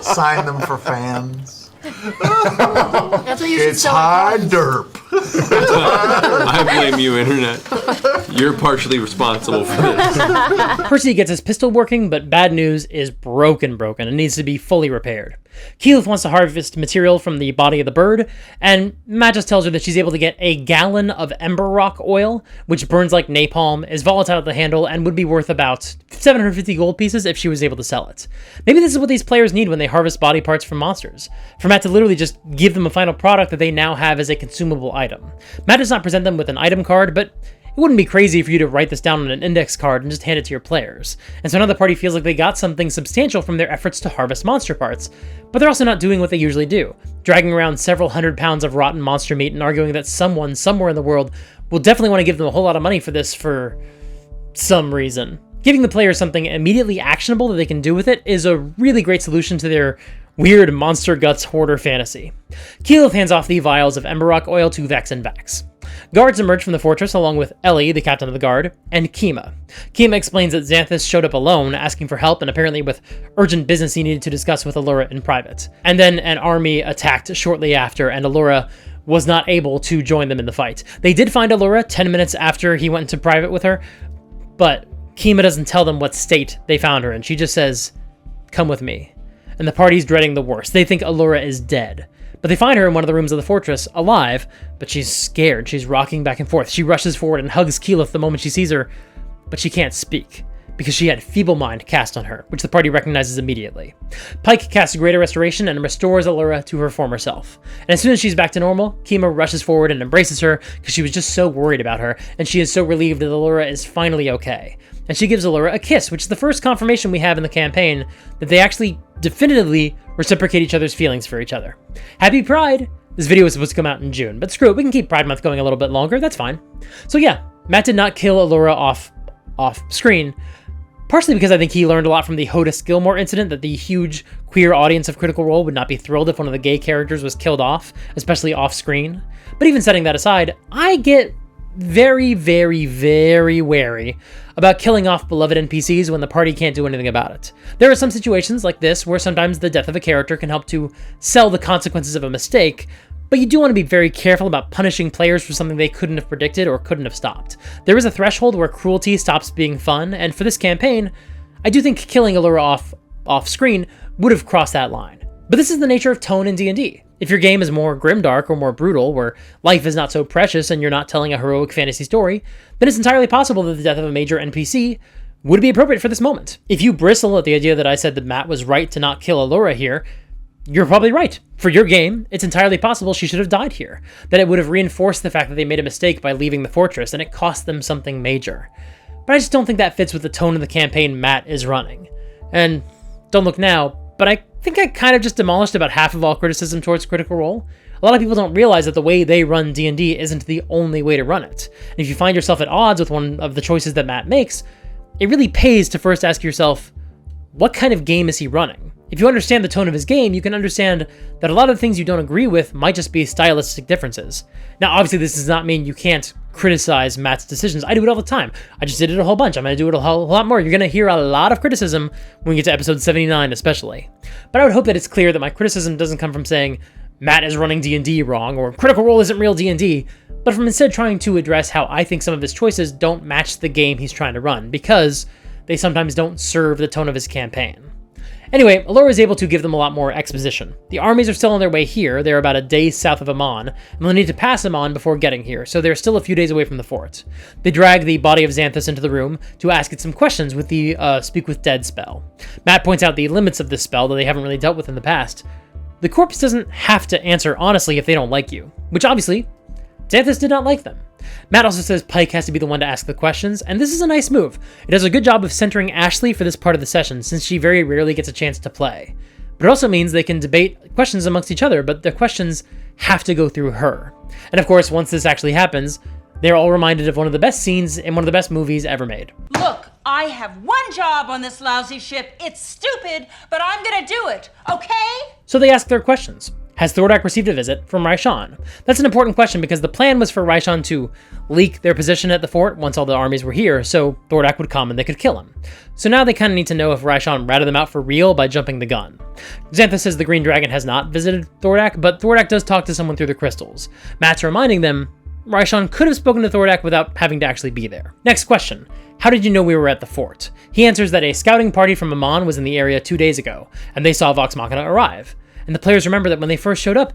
Sign them for fans. That's what you should It's sell high at derp. I blame you, Internet. You're partially responsible for this. Percy gets his pistol working, but bad news is broken and needs to be fully repaired. Keyleth wants to harvest material from the body of the bird, and Matt just tells her that she's able to get a gallon of ember rock oil, which burns like napalm, is volatile at the handle, and would be worth about 750 gold pieces if she was able to sell it. Maybe this is what these players need when they harvest body parts from monsters, for Matt to literally just give them a final product that they now have as a consumable item. Matt does not present them with an item card, but it wouldn't be crazy for you to write this down on an index card and just hand it to your players. And so now the party feels like they got something substantial from their efforts to harvest monster parts, but they're also not doing what they usually do, dragging around several hundred pounds of rotten monster meat and arguing that someone somewhere in the world will definitely want to give them a whole lot of money for this for some reason. Giving the players something immediately actionable that they can do with it is a really great solution to their weird monster guts hoarder fantasy. Keyleth hands off the vials of Ember Rock oil to Vex and Vax. Guards emerge from the fortress along with Ellie, the captain of the guard, and Kima. Kima explains that Xanthus showed up alone, asking for help and apparently with urgent business he needed to discuss with Allura in private. And then an army attacked shortly after, and Allura was not able to join them in the fight. They did find Allura 10 minutes after he went into private with her, but Kima doesn't tell them what state they found her in. She just says, "Come with me." And the party's dreading the worst. They think Allura is dead. But they find her in one of the rooms of the fortress, alive, but she's scared. She's rocking back and forth. She rushes forward and hugs Keyleth the moment she sees her, but she can't speak, because she had Feeble Mind cast on her, which the party recognizes immediately. Pike casts Greater Restoration and restores Allura to her former self. And as soon as she's back to normal, Kima rushes forward and embraces her, because she was just so worried about her, and she is so relieved that Allura is finally okay. And she gives Allura a kiss, which is the first confirmation we have in the campaign that they actually definitively reciprocate each other's feelings for each other. Happy Pride! This video was supposed to come out in June, but screw it, we can keep Pride Month going a little bit longer, that's fine. So yeah, Matt did not kill Allura off screen, partially because I think he learned a lot from the Hodis Gilmore incident, that the huge queer audience of Critical Role would not be thrilled if one of the gay characters was killed off, especially off screen. But even setting that aside, I get very, very, very wary about killing off beloved NPCs when the party can't do anything about it. There are some situations like this where sometimes the death of a character can help to sell the consequences of a mistake, but you do want to be very careful about punishing players for something they couldn't have predicted or couldn't have stopped. There is a threshold where cruelty stops being fun, and for this campaign, I do think killing Allura off screen would have crossed that line. But this is the nature of tone in D&D. If your game is more grimdark or more brutal, where life is not so precious and you're not telling a heroic fantasy story, then it's entirely possible that the death of a major NPC would be appropriate for this moment. If you bristle at the idea that I said that Matt was right to not kill Allura here, you're probably right. For your game, it's entirely possible she should have died here, that it would have reinforced the fact that they made a mistake by leaving the fortress and it cost them something major. But I just don't think that fits with the tone of the campaign Matt is running. And don't look now, but I think I kind of just demolished about half of all criticism towards Critical Role. A lot of people don't realize that the way they run D&D isn't the only way to run it. And if you find yourself at odds with one of the choices that Matt makes, it really pays to first ask yourself, what kind of game is he running? If you understand the tone of his game, you can understand that a lot of the things you don't agree with might just be stylistic differences. Now, obviously, this does not mean you can't criticize Matt's decisions. I do it all the time. I just did it a whole bunch. I'm going to do it a whole lot more. You're going to hear a lot of criticism when we get to episode 79 especially. But I would hope that it's clear that my criticism doesn't come from saying Matt is running D&D wrong or Critical Role isn't real D&D, but from instead trying to address how I think some of his choices don't match the game he's trying to run, because they sometimes don't serve the tone of his campaign. Anyway, Allura is able to give them a lot more exposition. The armies are still on their way here. They're about a day south of Emon, and they'll need to pass Emon before getting here, so they're still a few days away from the fort. They drag the body of Xanthus into the room to ask it some questions with the Speak with Dead spell. Matt points out the limits of this spell that they haven't really dealt with in the past. The corpse doesn't have to answer honestly if they don't like you, which obviously, Xanthus did not like them. Matt also says Pike has to be the one to ask the questions, and this is a nice move. It does a good job of centering Ashley for this part of the session, since she very rarely gets a chance to play. But it also means they can debate questions amongst each other, but the questions have to go through her. And of course, once this actually happens, they're all reminded of one of the best scenes in one of the best movies ever made. Look, I have one job on this lousy ship. It's stupid, but I'm gonna do it, okay? So they ask their questions. Has Thordak received a visit from Raishan? That's an important question because the plan was for Raishan to leak their position at the fort once all the armies were here, so Thordak would come and they could kill him. So now they kind of need to know if Raishan ratted them out for real by jumping the gun. Xanthus says the Green Dragon has not visited Thordak, but Thordak does talk to someone through the crystals. Matt's reminding them Raishan could have spoken to Thordak without having to actually be there. Next question. How did you know we were at the fort? He answers that a scouting party from Emon was in the area 2 days ago, and they saw Vox Machina arrive. And the players remember that when they first showed up,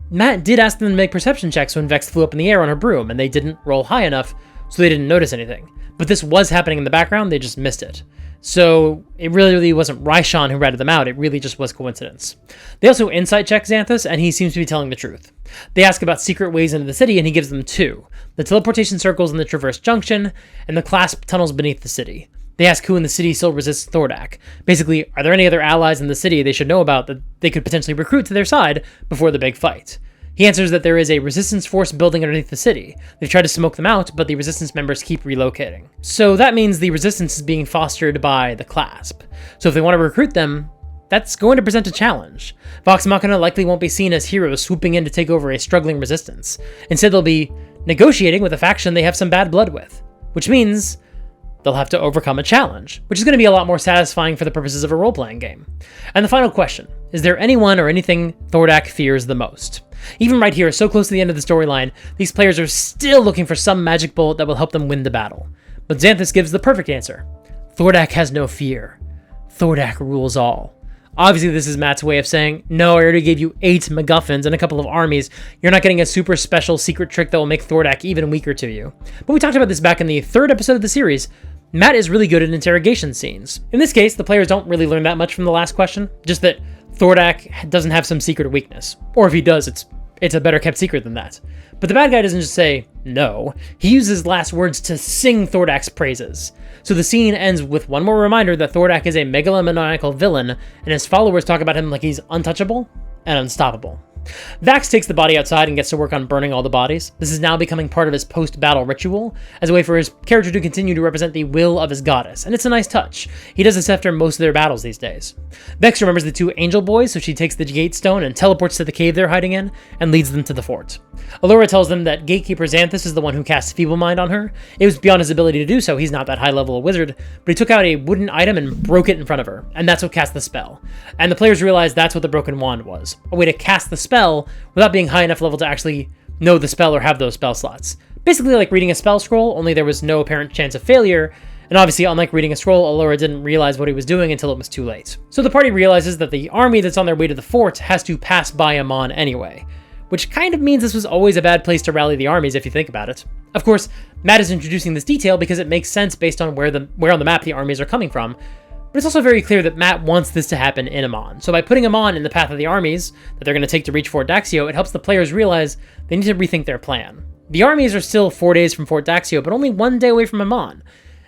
Matt did ask them to make perception checks when Vex flew up in the air on her broom, and they didn't roll high enough, so they didn't notice anything. But this was happening in the background, they just missed it. So it really wasn't Raishan who ratted them out, it really just was coincidence. They also insight check Xanthus, and he seems to be telling the truth. They ask about secret ways into the city, and he gives them 2. The teleportation circles in the Traverse Junction, and the clasp tunnels beneath the city. They ask who in the city still resists Thordak. Basically, are there any other allies in the city they should know about that they could potentially recruit to their side before the big fight? He answers that there is a resistance force building underneath the city. They've tried to smoke them out, but the resistance members keep relocating. So that means the resistance is being fostered by the clasp. So if they want to recruit them, that's going to present a challenge. Vox Machina likely won't be seen as heroes swooping in to take over a struggling resistance. Instead, they'll be negotiating with a faction they have some bad blood with, which means they'll have to overcome a challenge, which is going to be a lot more satisfying for the purposes of a role-playing game. And the final question, is there anyone or anything Thordak fears the most? Even right here, so close to the end of the storyline, these players are still looking for some magic bullet that will help them win the battle. But Xanthus gives the perfect answer. Thordak has no fear. Thordak rules all. Obviously, this is Matt's way of saying, no, I already gave you 8 MacGuffins and a couple of armies. You're not getting a super special secret trick that will make Thordak even weaker to you. But we talked about this back in the 3rd episode of the series. Matt is really good at interrogation scenes. In this case, the players don't really learn that much from the last question, just that Thordak doesn't have some secret weakness. Or if he does, it's a better kept secret than that. But the bad guy doesn't just say no, he uses his last words to sing Thordak's praises. So the scene ends with one more reminder that Thordak is a megalomaniacal villain, and his followers talk about him like he's untouchable and unstoppable. Vax takes the body outside and gets to work on burning all the bodies. This is now becoming part of his post-battle ritual, as a way for his character to continue to represent the will of his goddess, and it's a nice touch. He does this after most of their battles these days. Vex remembers the 2 angel boys, so she takes the gate stone and teleports to the cave they're hiding in, and leads them to the fort. Allura tells them that Gatekeeper Xanthus is the one who cast Feeble Mind on her. It was beyond his ability to do so, he's not that high level a wizard, but he took out a wooden item and broke it in front of her, and that's what cast the spell. And the players realize that's what the broken wand was, a way to cast the spell without being high enough level to actually know the spell or have those spell slots. Basically like reading a spell scroll, only there was no apparent chance of failure, and obviously unlike reading a scroll, Allura didn't realize what he was doing until it was too late. So the party realizes that the army that's on their way to the fort has to pass by Emon anyway, which kind of means this was always a bad place to rally the armies if you think about it. Of course, Matt is introducing this detail because it makes sense based on where on the map the armies are coming from, but it's also very clear that Matt wants this to happen in Emon. So by putting Emon in the path of the armies that they're going to take to reach Fort Daxio, it helps the players realize they need to rethink their plan. The armies are still 4 days from Fort Daxio, but only 1 day away from Emon.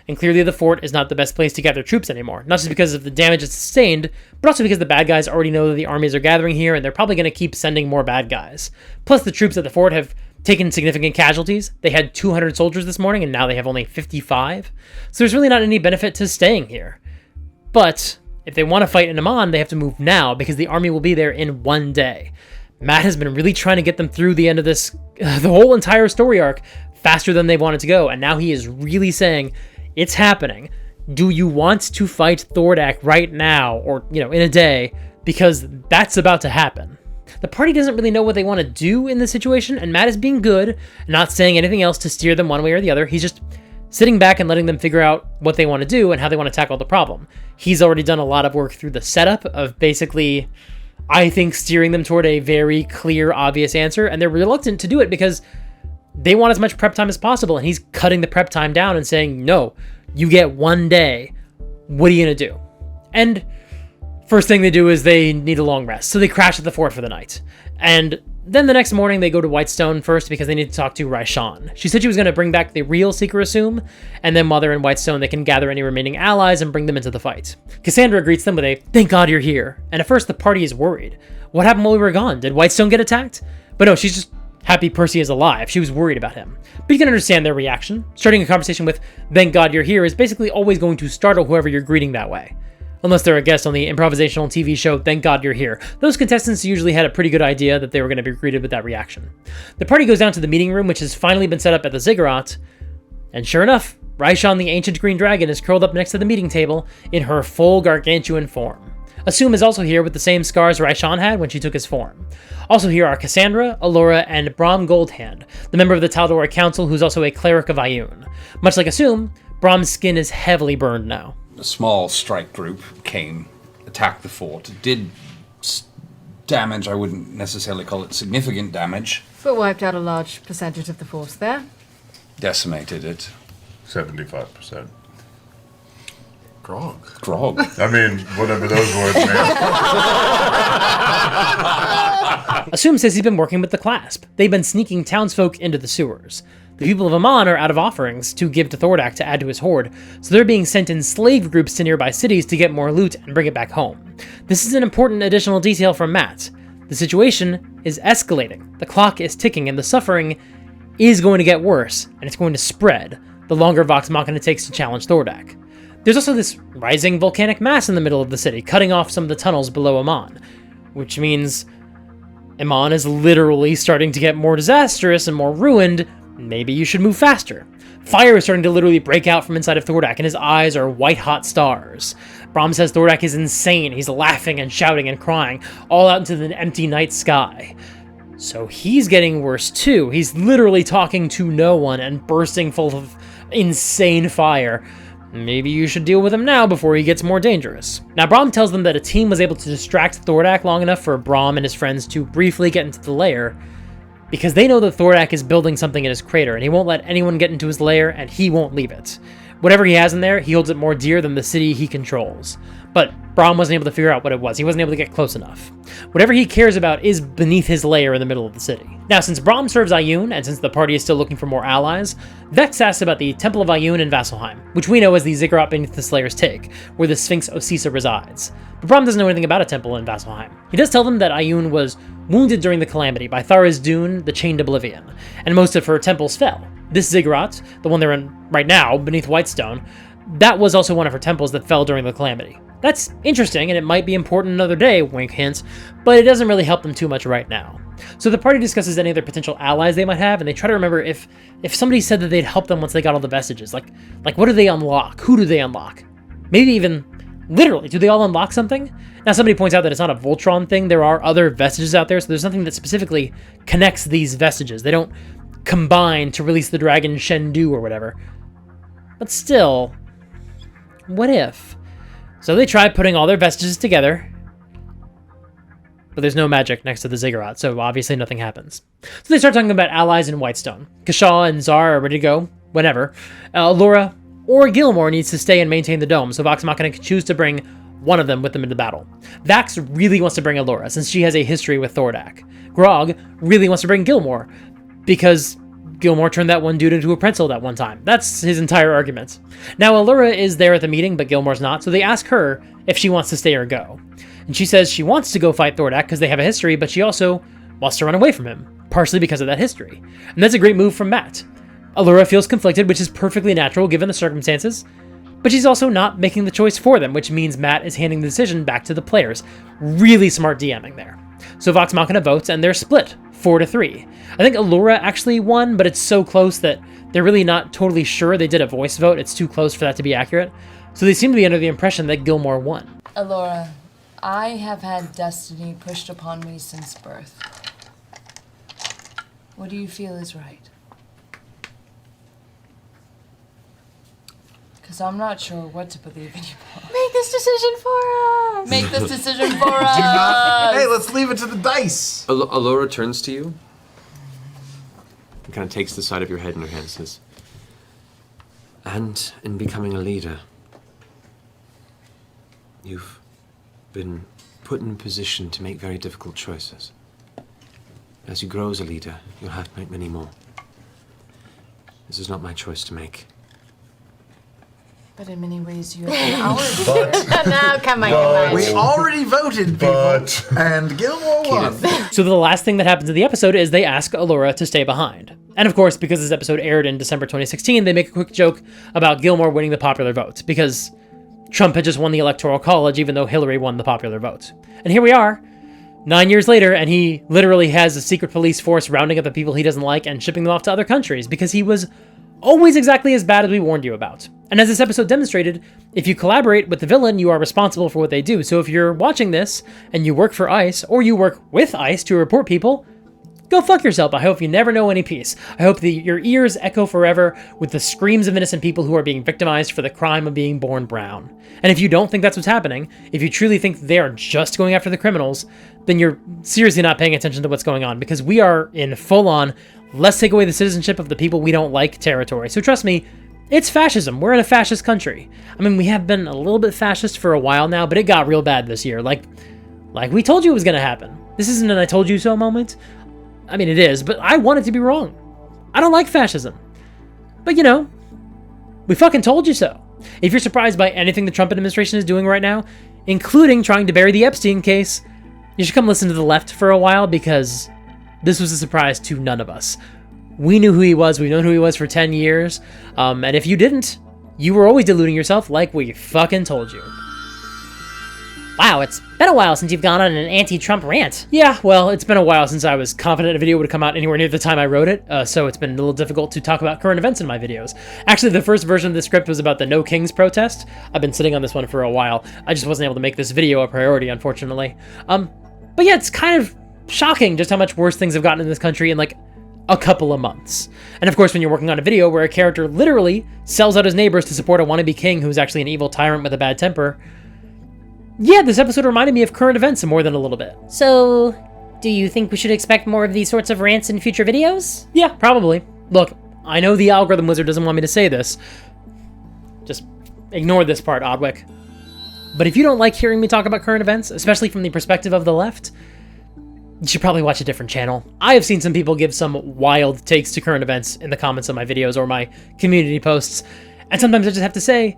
And clearly the fort is not the best place to gather troops anymore, not just because of the damage it's sustained, but also because the bad guys already know that the armies are gathering here and they're probably going to keep sending more bad guys. Plus the troops at the fort have taken significant casualties. They had 200 soldiers this morning and now they have only 55. So there's really not any benefit to staying here. But if they want to fight in Emon, they have to move now because the army will be there in 1 day. Matt has been really trying to get them through the end of this, the whole entire story arc, faster than they wanted to go, and now he is really saying, it's happening. Do you want to fight Thordak right now, or, in a day, because that's about to happen. The party doesn't really know what they want to do in this situation, and Matt is being good, not saying anything else to steer them one way or the other. He's just sitting back and letting them figure out what they want to do and how they want to tackle the problem. He's already done a lot of work through the setup of basically, I think, steering them toward a very clear, obvious answer, and they're reluctant to do it because they want as much prep time as possible, and he's cutting the prep time down and saying, no, you get 1 day. What are you going to do? And first thing they do is they need a long rest, so they crash at the fort for the night. And then the next morning, they go to Whitestone first because they need to talk to Raishan. She said she was going to bring back the real Seeker Assume, and then while they're in Whitestone, they can gather any remaining allies and bring them into the fight. Cassandra greets them with a, thank God you're here. And at first, the party is worried. What happened while we were gone? Did Whitestone get attacked? But no, she's just happy Percy is alive. She was worried about him. But you can understand their reaction. Starting a conversation with, thank God you're here, is basically always going to startle whoever you're greeting that way. Unless they're a guest on the improvisational TV show, Thank God You're Here. Those contestants usually had a pretty good idea that they were going to be greeted with that reaction. The party goes down to the meeting room, which has finally been set up at the Ziggurat, and sure enough, Raishan the Ancient Green Dragon is curled up next to the meeting table in her full gargantuan form. Assume is also here with the same scars Raishan had when she took his form. Also here are Cassandra, Allura, and Brom Goldhand, the member of the Taldor Council who's also a cleric of Ioun. Much like Assume, Brom's skin is heavily burned now. A small strike group came, attacked the fort, did damage. I wouldn't necessarily call it significant damage. But wiped out a large percentage of the force there. Decimated it. 75%. Grog. I mean, whatever those words mean. Assume says he's been working with the Clasp. They've been sneaking townsfolk into the sewers. The people of Emon are out of offerings to give to Thordak to add to his hoard, so they're being sent in slave groups to nearby cities to get more loot and bring it back home. This is an important additional detail from Matt. The situation is escalating. The clock is ticking, and the suffering is going to get worse, and it's going to spread the longer Vox Machina takes to challenge Thordak. There's also this rising volcanic mass in the middle of the city, cutting off some of the tunnels below Emon, which means Emon is literally starting to get more disastrous and more ruined. Maybe you should move faster. Fire is starting to literally break out from inside of Thordak, and his eyes are white-hot stars. Brahm says Thordak is insane. He's laughing and shouting and crying, all out into the empty night sky. So he's getting worse too. He's literally talking to no one and bursting full of insane fire. Maybe you should deal with him now before he gets more dangerous. Now, Brahm tells them that a team was able to distract Thordak long enough for Brahm and his friends to briefly get into the lair, because they know that Thordak is building something in his crater, and he won't let anyone get into his lair, and he won't leave it. Whatever he has in there, he holds it more dear than the city he controls. But Brahm wasn't able to figure out what it was. He wasn't able to get close enough. Whatever he cares about is beneath his lair in the middle of the city. Now, since Brahm serves Ioun, and since the party is still looking for more allies, Vex asks about the Temple of Ioun in Vasselheim, which we know as the ziggurat beneath the Slayer's Take, where the Sphinx Osisa resides. But Brahm doesn't know anything about a temple in Vasselheim. He does tell them that Ioun was wounded during the Calamity by Tharizdun, the Chained Oblivion, and most of her temples fell. This ziggurat, the one they're in right now, beneath Whitestone, that was also one of her temples that fell during the Calamity. That's interesting, and it might be important another day, wink hint, but it doesn't really help them too much right now. So the party discusses any other potential allies they might have, and they try to remember if somebody said that they'd help them once they got all the vestiges. Like what do they unlock? Who do they unlock? Maybe even, literally, do they all unlock something? Now, somebody points out that it's not a Voltron thing. There are other vestiges out there, so there's nothing that specifically connects these vestiges. They don't combine to release the dragon Shendu or whatever. But still, what if? So they try putting all their vestiges together, but there's no magic next to the ziggurat, so obviously nothing happens. So they start talking about allies in Whitestone. Kashaw and Zar are ready to go, whenever. Allura or Gilmore needs to stay and maintain the dome, so Vox Machina can choose to bring one of them with them into battle. Vax really wants to bring Allura, since she has a history with Thordak. Grog really wants to bring Gilmore, because Gilmore turned that one dude into a pretzel that one time. That's his entire argument. Now, Allura is there at the meeting, but Gilmore's not, so they ask her if she wants to stay or go. And she says she wants to go fight Thordak because they have a history, but she also wants to run away from him, partially because of that history. And that's a great move from Matt. Allura feels conflicted, which is perfectly natural given the circumstances, but she's also not making the choice for them, which means Matt is handing the decision back to the players. Really smart DMing there. So Vox Machina votes, and they're split, 4-3. I think Allura actually won, but it's so close that they're really not totally sure they did a voice vote. It's too close for that to be accurate. So they seem to be under the impression that Gilmore won. Allura, I have had destiny pushed upon me since birth. What do you feel is right? Because I'm not sure what to believe anymore. Make this decision for us. Make this decision for us. Hey, let's leave it to the dice. Allura turns to you and kind of takes the side of your head in her hand and says, "And in becoming a leader, you've been put in a position to make very difficult choices. As you grow as a leader, you'll have to make many more. This is not my choice to make. But in many ways, you have been our leader." No, come on. We already voted, people, and Gilmore won. So the last thing that happens in the episode is they ask Allura to stay behind. And of course, because this episode aired in December 2016, they make a quick joke about Gilmore winning the popular vote, because Trump had just won the Electoral College, even though Hillary won the popular vote. And here we are, 9 years later, and he literally has a secret police force rounding up the people he doesn't like and shipping them off to other countries, because he was always exactly as bad as we warned you about. And as this episode demonstrated, if you collaborate with the villain, you are responsible for what they do. So if you're watching this, and you work for ICE, or you work with ICE to report people, go fuck yourself. I hope you never know any peace. I hope that your ears echo forever with the screams of innocent people who are being victimized for the crime of being born brown. And if you don't think that's what's happening, if you truly think they are just going after the criminals, then you're seriously not paying attention to what's going on, because we are in full-on, let's take away the citizenship of the people we don't like territory. So trust me, It's fascism. We're in a fascist country. I mean, we have been a little bit fascist for a while now, but it got real bad this year. Like we told you it was going to happen. This isn't an I told you so moment. I mean, it is, but I want it to be wrong. I don't like fascism. But, you know, we fucking told you so. If you're surprised by anything the Trump administration is doing right now, including trying to bury the Epstein case, you should come listen to the left for a while, because this was a surprise to none of us. We knew who he was. We've known who he was for 10 years. And if you didn't, you were always deluding yourself like we fucking told you. Wow, it's been a while since you've gone on an anti-Trump rant. Yeah, well, it's been a while since I was confident a video would come out anywhere near the time I wrote it, so it's been a little difficult to talk about current events in my videos. Actually, the first version of the script was about the No Kings protest. I've been sitting on this one for a while. I just wasn't able to make this video a priority, unfortunately. But yeah, it's kind of shocking just how much worse things have gotten in this country in like a couple of months. And of course, when you're working on a video where a character literally sells out his neighbors to support a wannabe king who's actually an evil tyrant with a bad temper, yeah, this episode reminded me of current events more than a little bit. So, do you think we should expect more of these sorts of rants in future videos? Yeah, probably. Look, I know the algorithm wizard doesn't want me to say this. Just ignore this part, Odwick. But if you don't like hearing me talk about current events, especially from the perspective of the left, you should probably watch a different channel. I have seen some people give some wild takes to current events in the comments of my videos or my community posts, and sometimes I just have to say,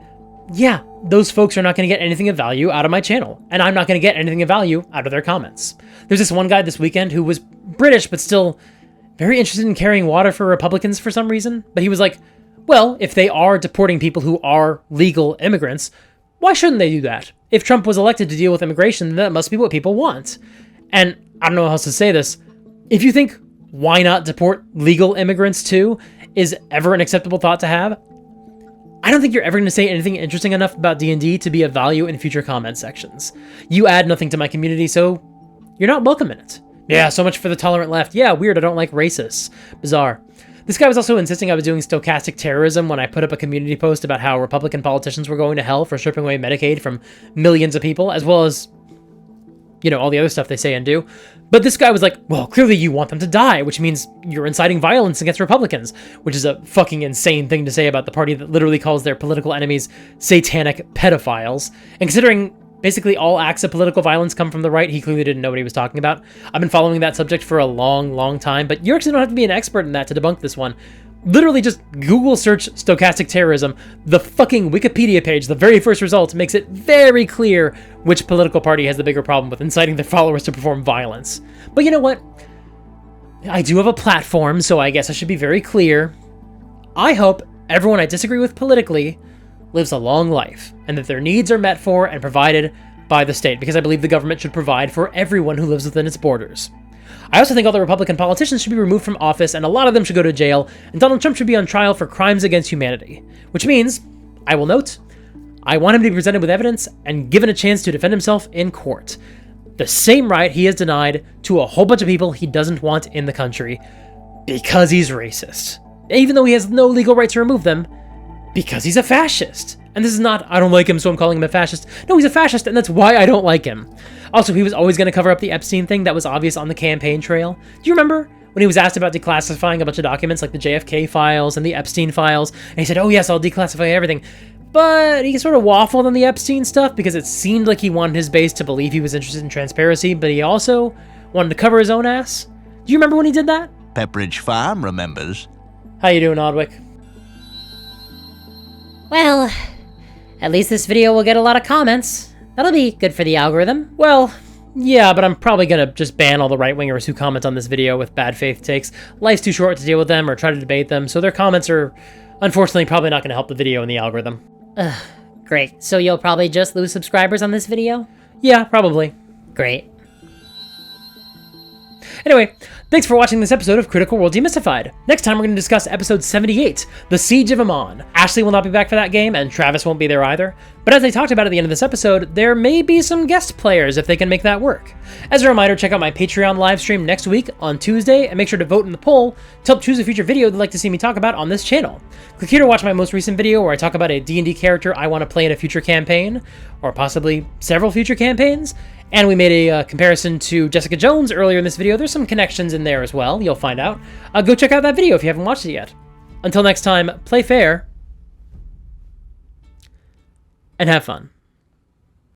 yeah, those folks are not going to get anything of value out of my channel, and I'm not going to get anything of value out of their comments. There's this one guy this weekend who was British, but still very interested in carrying water for Republicans for some reason, but he was like, well, if they are deporting people who are legal immigrants, why shouldn't they do that? If Trump was elected to deal with immigration, then that must be what people want. And I don't know how else to say this. If you think, why not deport legal immigrants too, is ever an acceptable thought to have, I don't think you're ever going to say anything interesting enough about D&D to be of value in future comment sections. You add nothing to my community, so you're not welcome in it. Yeah, so much for the tolerant left. Yeah, weird, I don't like racists. Bizarre. This guy was also insisting I was doing stochastic terrorism when I put up a community post about how Republican politicians were going to hell for stripping away Medicaid from millions of people, as well as, you know, all the other stuff they say and do. But this guy was like, well, clearly you want them to die, which means you're inciting violence against Republicans, which is a fucking insane thing to say about the party that literally calls their political enemies satanic pedophiles. And considering basically all acts of political violence come from the right, he clearly didn't know what he was talking about. I've been following that subject for a long, long time, but you actually don't have to be an expert in that to debunk this one. Literally just Google search stochastic terrorism. The fucking Wikipedia page, the very first result, makes it very clear which political party has the bigger problem with inciting their followers to perform violence. But you know what? I do have a platform, so I guess I should be very clear. I hope everyone I disagree with politically lives a long life, and that their needs are met for and provided by the state, because I believe the government should provide for everyone who lives within its borders. I also think all the Republican politicians should be removed from office, and a lot of them should go to jail, and Donald Trump should be on trial for crimes against humanity. Which means, I will note, I want him to be presented with evidence and given a chance to defend himself in court. The same right he has denied to a whole bunch of people he doesn't want in the country, because he's racist. Even though he has no legal right to remove them, because he's a fascist. And this is not, I don't like him, so I'm calling him a fascist. No, he's a fascist, and that's why I don't like him. Also, he was always going to cover up the Epstein thing that was obvious on the campaign trail. Do you remember when he was asked about declassifying a bunch of documents like the JFK files and the Epstein files? And he said, oh yes, I'll declassify everything. But he sort of waffled on the Epstein stuff because it seemed like he wanted his base to believe he was interested in transparency, but he also wanted to cover his own ass. Do you remember when he did that? Pepperidge Farm remembers. How you doing, Odwick? Well, at least this video will get a lot of comments. That'll be good for the algorithm. Well, yeah, but I'm probably gonna just ban all the right-wingers who comment on this video with bad faith takes. Life's too short to deal with them or try to debate them, so their comments are, unfortunately, probably not gonna help the video in the algorithm. Ugh, great. So you'll probably just lose subscribers on this video? Yeah, probably. Great. Anyway, thanks for watching this episode of Critical Role Demystified. Next time we're going to discuss episode 78, The Siege of Emon. Ashley will not be back for that game, and Travis won't be there either. But as I talked about at the end of this episode, there may be some guest players if they can make that work. As a reminder, check out my Patreon livestream next week on Tuesday, and make sure to vote in the poll to help choose a future video you'd like to see me talk about on this channel. Click here to watch my most recent video where I talk about a D&D character I want to play in a future campaign, or possibly several future campaigns. And we made a comparison to Jessica Jones earlier in this video. There's some connections in there as well, you'll find out. Go check out that video if you haven't watched it yet. Until next time, play fair and have fun.